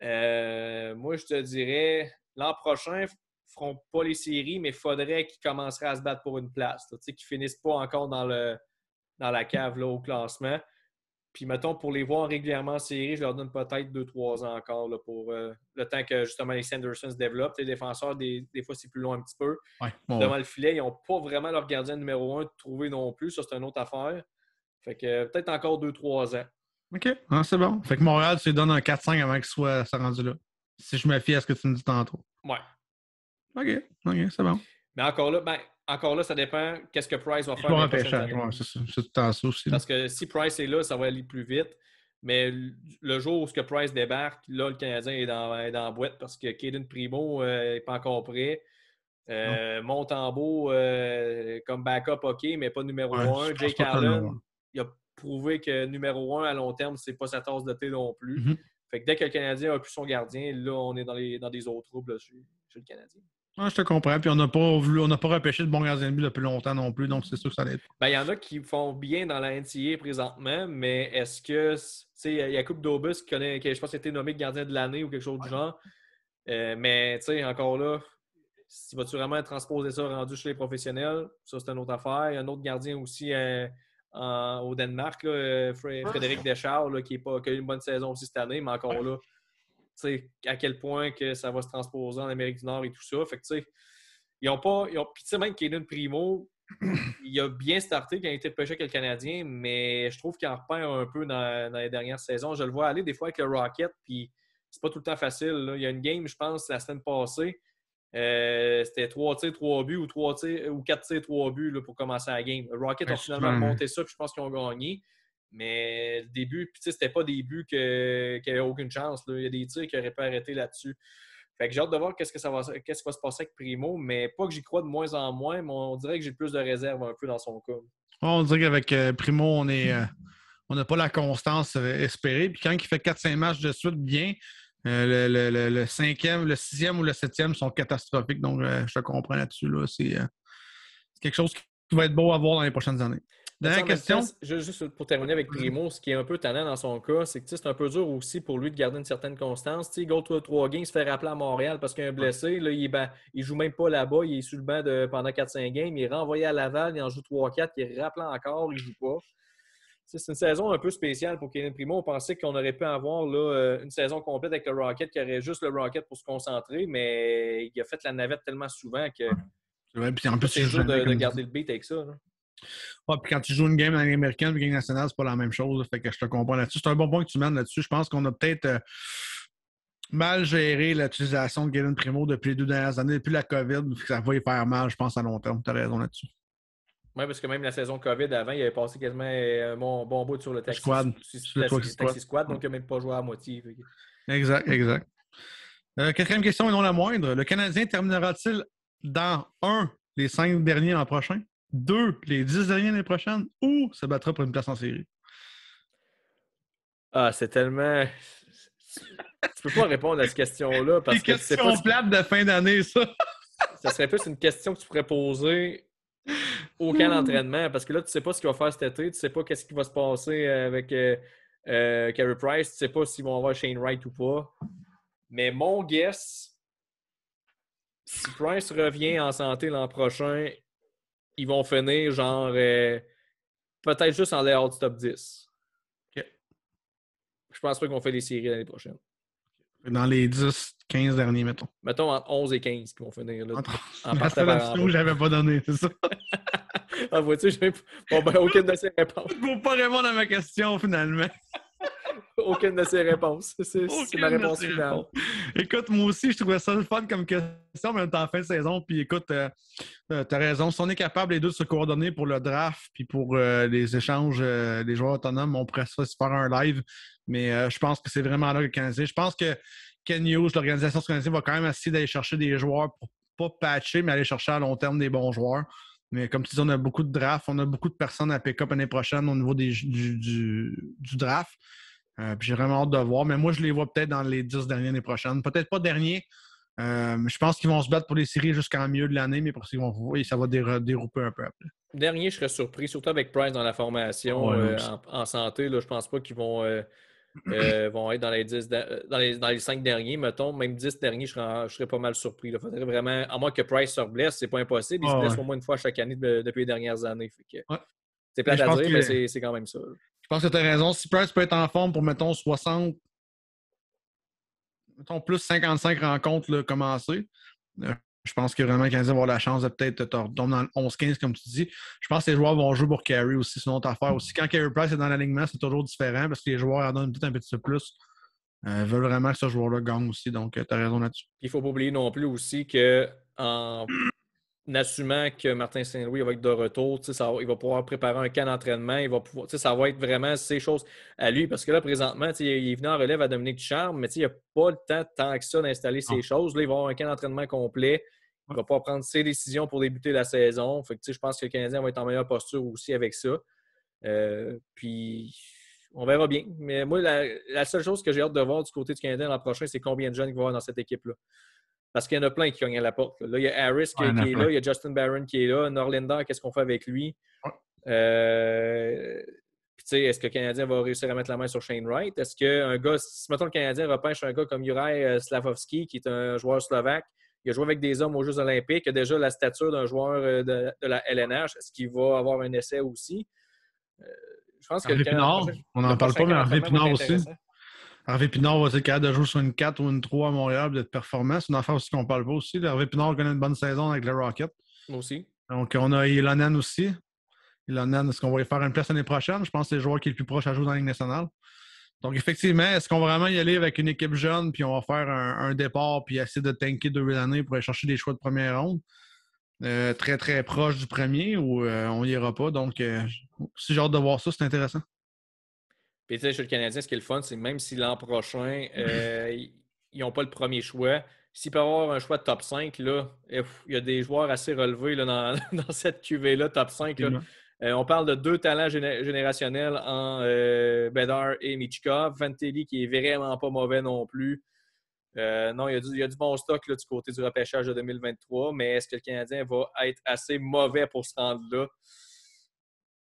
Moi, je te dirais, l'an prochain, ils ne feront pas les séries, mais il faudrait qu'ils commenceraient à se battre pour une place. Qu'ils ne finissent pas encore dans la cave là, au classement. Puis, mettons, pour les voir régulièrement en série, je leur donne peut-être 2-3 ans encore là, pour le temps que, justement, les Sanderson se développent. Les défenseurs, des fois, c'est plus long un petit peu. Devant le filet, ils n'ont pas vraiment leur gardien numéro 1 trouvé non plus. Ça, c'est une autre affaire. Fait que peut-être encore 2-3 ans. OK, c'est bon. Fait que Montréal, tu lui donnes un 4-5 avant qu'il soit rendu là. Si je me fie à ce que tu me dis tantôt. Ouais. OK, c'est bon. Mais encore là, ça dépend qu'est-ce que Price va faire. C'est tout le temps ça aussi. Parce que si Price est là, ça va aller plus vite. Mais le jour où Price débarque, là, le Canadien est dans la boîte parce que Caden Primo n'est pas encore prêt. Montembeault, comme backup, OK, mais pas numéro 1. Jake Allen, il a prouvé que numéro 1 à long terme, c'est pas sa tasse de thé non plus. Fait que dès que le Canadien a plus son gardien, là, on est dans des autres troubles là, chez le Canadien. Je te comprends. Puis on n'a pas repêché de bon gardien de but depuis longtemps non plus, donc c'est sûr que ça l'aide. Ben, il y en a qui font bien dans la NCAA présentement, mais est-ce que, tu sais, Jakub Dobus, qui je pense, a été nommé gardien de l'année ou quelque chose du genre. Mais, tu sais, encore là, vas-tu vraiment transposer ça rendu chez les professionnels? Ça, c'est une autre affaire. Il y a un autre gardien aussi au Danemark, là, Frédéric Deschamps, là, qui a eu une bonne saison aussi cette année, mais encore là, tu sais, à quel point que ça va se transposer en Amérique du Nord et tout ça. Fait que, tu sais, ils ont pas. Puis, tu sais, même Caden Primo, il a bien starté quand il était pêché avec le Canadien, mais je trouve qu'il en repère un peu dans les dernières saisons. Je le vois aller des fois avec le Rocket, puis c'est pas tout le temps facile. Là. Il y a une game, je pense, la semaine passée. C'était 3 tirs, 3 buts ou 3 tirs, ou 4 tirs, 3 buts là, pour commencer la game. Le Rocket a finalement remonté ça, puis je pense qu'ils ont gagné. Mais le début, puis c'était pas des buts qui n'avaient aucune chance. Là. Il y a des tirs qui auraient pas arrêté là-dessus. Fait que j'ai hâte de voir qu'est-ce qui va se passer avec Primo, mais pas que j'y crois de moins en moins, mais on dirait que j'ai plus de réserve un peu dans son cas. On dirait qu'avec Primo, on n'a pas la constance espérée. Puis quand il fait 4-5 matchs de suite bien, le 5e, le 6e ou le 7e sont catastrophiques. Donc, je te comprends là-dessus. Là. C'est quelque chose qui va être beau à voir dans les prochaines années. Dernière question. Juste pour terminer avec Primo, ce qui est un peu tannant dans son cas, c'est que c'est un peu dur aussi pour lui de garder une certaine constance. Il go 3 games, il se fait rappeler à Montréal parce qu'il y a un blessé. Là, il joue même pas là-bas, il est sur le banc pendant 4-5 games. Il est renvoyé à Laval, il en joue 3-4, il est rappelé encore, il joue pas. C'est une saison un peu spéciale pour Caden Primo. On pensait qu'on aurait pu avoir là, une saison complète avec le Rocket, qui aurait juste le Rocket pour se concentrer, mais il a fait la navette tellement souvent que c'est dur de garder le beat avec ça. Là. Ouais, puis quand tu joues une game dans la Ligue américaine, une game nationale, c'est pas la même chose. Fait que je te comprends là-dessus. C'est un bon point que tu mènes là-dessus. Je pense qu'on a peut-être mal géré l'utilisation de Caden Primo depuis les 2 dernières années, depuis la COVID. Ça va y faire mal, je pense, à long terme. Tu as raison là-dessus. Oui, parce que même la saison COVID avant, il avait passé quasiment un bon bout sur le taxi squad, donc il n'a même pas joué à moitié. Exact. 4e question et non la moindre. Le Canadien terminera-t-il dans 1 les 5 derniers l'an prochain, 2 les 10 derniers l'année prochaine, ou se battra pour une place en série? Ah, c'est tellement. Tu peux pas répondre à cette question-là parce que c'est question plate de fin d'année, ça. Ça serait plus une question que tu pourrais poser au camp d'entraînement parce que là, tu sais pas ce qu'il va faire cet été, tu sais pas qu'est-ce qui va se passer avec Carey Price, tu sais pas s'ils vont avoir Shane Wright ou pas. Mais mon guess, si Price revient en santé l'an prochain, ils vont finir genre peut-être juste en layout du top 10. Okay. Je pense pas qu'ils vont faire les séries l'année prochaine. Dans les 10-15 derniers, mettons. Mettons entre 11 et 15 qui vont finir. Là, en partant par en bas. J'avais pas donné, c'est ça. Ah, vois-tu, bon, ben, aucune de ces réponses. Je ne peux pas répondre à ma question, finalement. Aucune de ces réponses. C'est ma réponse finale. Écoute, moi aussi, je trouvais ça le fun comme question, mais on est en fin de saison. Puis écoute, tu as raison. Si on est capable, les deux, de se coordonner pour le draft puis pour les échanges des joueurs autonomes, on pourrait se faire un live. Mais je pense que c'est vraiment là le Canadien. Je pense que Ken Hughes, l'organisation du Canadien, va quand même essayer d'aller chercher des joueurs pour pas patcher, mais aller chercher à long terme des bons joueurs. Mais comme tu dis, on a beaucoup de drafts. On a beaucoup de personnes à pick-up l'année prochaine au niveau du draft. Puis j'ai vraiment hâte de voir. Mais moi, je les vois peut-être dans les 10 dernières années prochaines. Peut-être pas dernier. Je pense qu'ils vont se battre pour les séries jusqu'en milieu de l'année, mais pour ça va dérouper un peu après. Dernier, je serais surpris, surtout avec Price dans la formation en santé. Là, je pense pas qu'ils vont être dans les 10 dans les 5 derniers, mettons. Même 10 derniers, je serais pas mal surpris. Il faudrait vraiment, à moins que Price se blesse, c'est pas impossible. Il se blesse au moins une fois chaque année depuis les dernières années. Fait que, c'est plate à dire, mais c'est quand même ça. Je pense que tu as raison. Si Price peut être en forme pour, mettons, 60, mettons, plus 55 rencontres là, commencées, je pense que vraiment, le Canadien va avoir la chance de peut-être tomber dans le 11-15, comme tu dis. Je pense que les joueurs vont jouer pour Carey aussi, c'est une autre affaire aussi. Quand Carey Price est dans l'alignement, c'est toujours différent parce que les joueurs en donnent peut-être un petit peu plus. Veulent vraiment que ce joueur-là gagne aussi. Donc, tu as raison là-dessus. Il ne faut pas oublier non plus aussi qu'en assumant que Martin Saint-Louis va être de retour, il va pouvoir préparer un camp d'entraînement. Il va pouvoir, ça va être vraiment ces choses à lui. Parce que là, présentement, il est venu en relève à Dominique Ducharme, mais il n'a pas le temps tant que ça d'installer ces choses. Là, il va avoir un camp d'entraînement complet. Il va pouvoir prendre ses décisions pour débuter la saison. Fait que, je pense que le Canadien va être en meilleure posture aussi avec ça. Puis, on verra bien. Mais moi, la seule chose que j'ai hâte de voir du côté du Canadien l'an prochain, c'est combien de jeunes il va y avoir dans cette équipe-là. Parce qu'il y en a plein qui cognent à la porte. Là, il y a Harris qui est là, il y a Justin Barron qui est là, Norlinder, qu'est-ce qu'on fait avec lui? Est-ce que le Canadien va réussir à mettre la main sur Shane Wright? Est-ce qu'un gars, si mettons le Canadien repêche un gars comme Juraj Slavkovský, qui est un joueur slovaque, Il a joué avec des hommes aux Jeux olympiques. Il a déjà la stature d'un joueur de la LNH. Est-ce qu'il va avoir un essai aussi? Je pense que Harvey Pinard, on n'en parle pas, mais Harvey Pinard aussi. Harvey Pinard va être capable de jouer sur une 4 ou une 3 à Montréal, d'être performant. C'est une affaire aussi qu'on ne parle pas aussi. Harvey Pinard connaît une bonne saison avec le Rocket. Moi aussi. Donc, on a Ilonen aussi. Ilonen, est-ce qu'on va y faire une place l'année prochaine? Je pense que c'est le joueur qui est le plus proche à jouer dans la Ligue nationale. Donc, effectivement, est-ce qu'on va vraiment y aller avec une équipe jeune, puis on va faire un départ, puis essayer de tanker 2 années pour aller chercher des choix de première ronde? Très, très proche du premier, ou on n'y ira pas. Donc, si j'ai hâte de voir ça, c'est intéressant. Puis, tu sais, chez le Canadien, ce qui est le fun, c'est même si l'an prochain, ils n'ont pas le premier choix, s'ils peuvent avoir un choix de top 5, là, il y a des joueurs assez relevés là, dans cette QV-là, top 5. Là. On parle de 2 talents générationnels en Bedard et Michkov. Fantilli qui est vraiment pas mauvais non plus. Non, il y a du bon stock là, du côté du repêchage de 2023, mais est-ce que le Canadien va être assez mauvais pour se rendre là?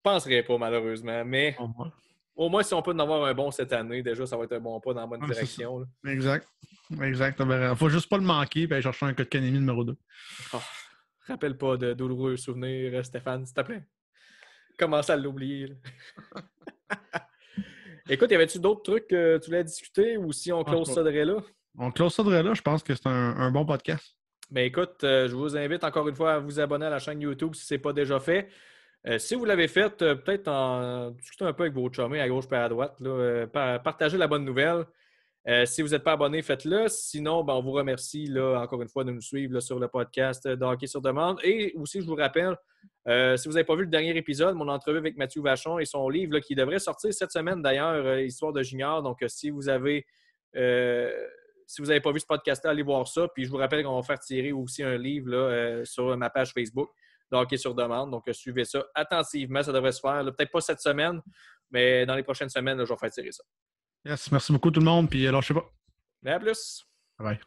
Je ne penserais pas, malheureusement, mais au moins, si on peut en avoir un bon cette année, déjà, ça va être un bon pas dans la bonne direction. Là. Exact. Il faut juste pas le manquer et aller chercher un Kotkaniemi numéro 2. Oh, rappelle pas de douloureux souvenirs, Stéphane, s'il te plaît. Commence à l'oublier. Écoute, y avait-tu d'autres trucs que tu voulais discuter ou si on close ça de là? On close ça de là, je pense que c'est un bon podcast. Ben écoute, je vous invite encore une fois à vous abonner à la chaîne YouTube si ce n'est pas déjà fait. Si vous l'avez fait, peut-être en discuter un peu avec vos chumés à gauche et à droite. Là, partagez la bonne nouvelle. Si vous n'êtes pas abonné, faites-le. Sinon, ben, on vous remercie là, encore une fois de nous suivre là, sur le podcast de Hockey sur demande. Et aussi, je vous rappelle, si vous n'avez pas vu le dernier épisode, mon entrevue avec Mathieu Vachon et son livre là, qui devrait sortir cette semaine d'ailleurs, Histoire de junior. Donc, si vous n'avez pas vu ce podcast-là, allez voir ça. Puis je vous rappelle qu'on va faire tirer aussi un livre là, sur ma page Facebook de Hockey sur demande. Donc, suivez ça attentivement. Ça devrait se faire. Peut-être pas cette semaine, mais dans les prochaines semaines, là, je vais faire tirer ça. Yes, merci beaucoup tout le monde. Puis alors, je sais pas. Mais à plus. Bye.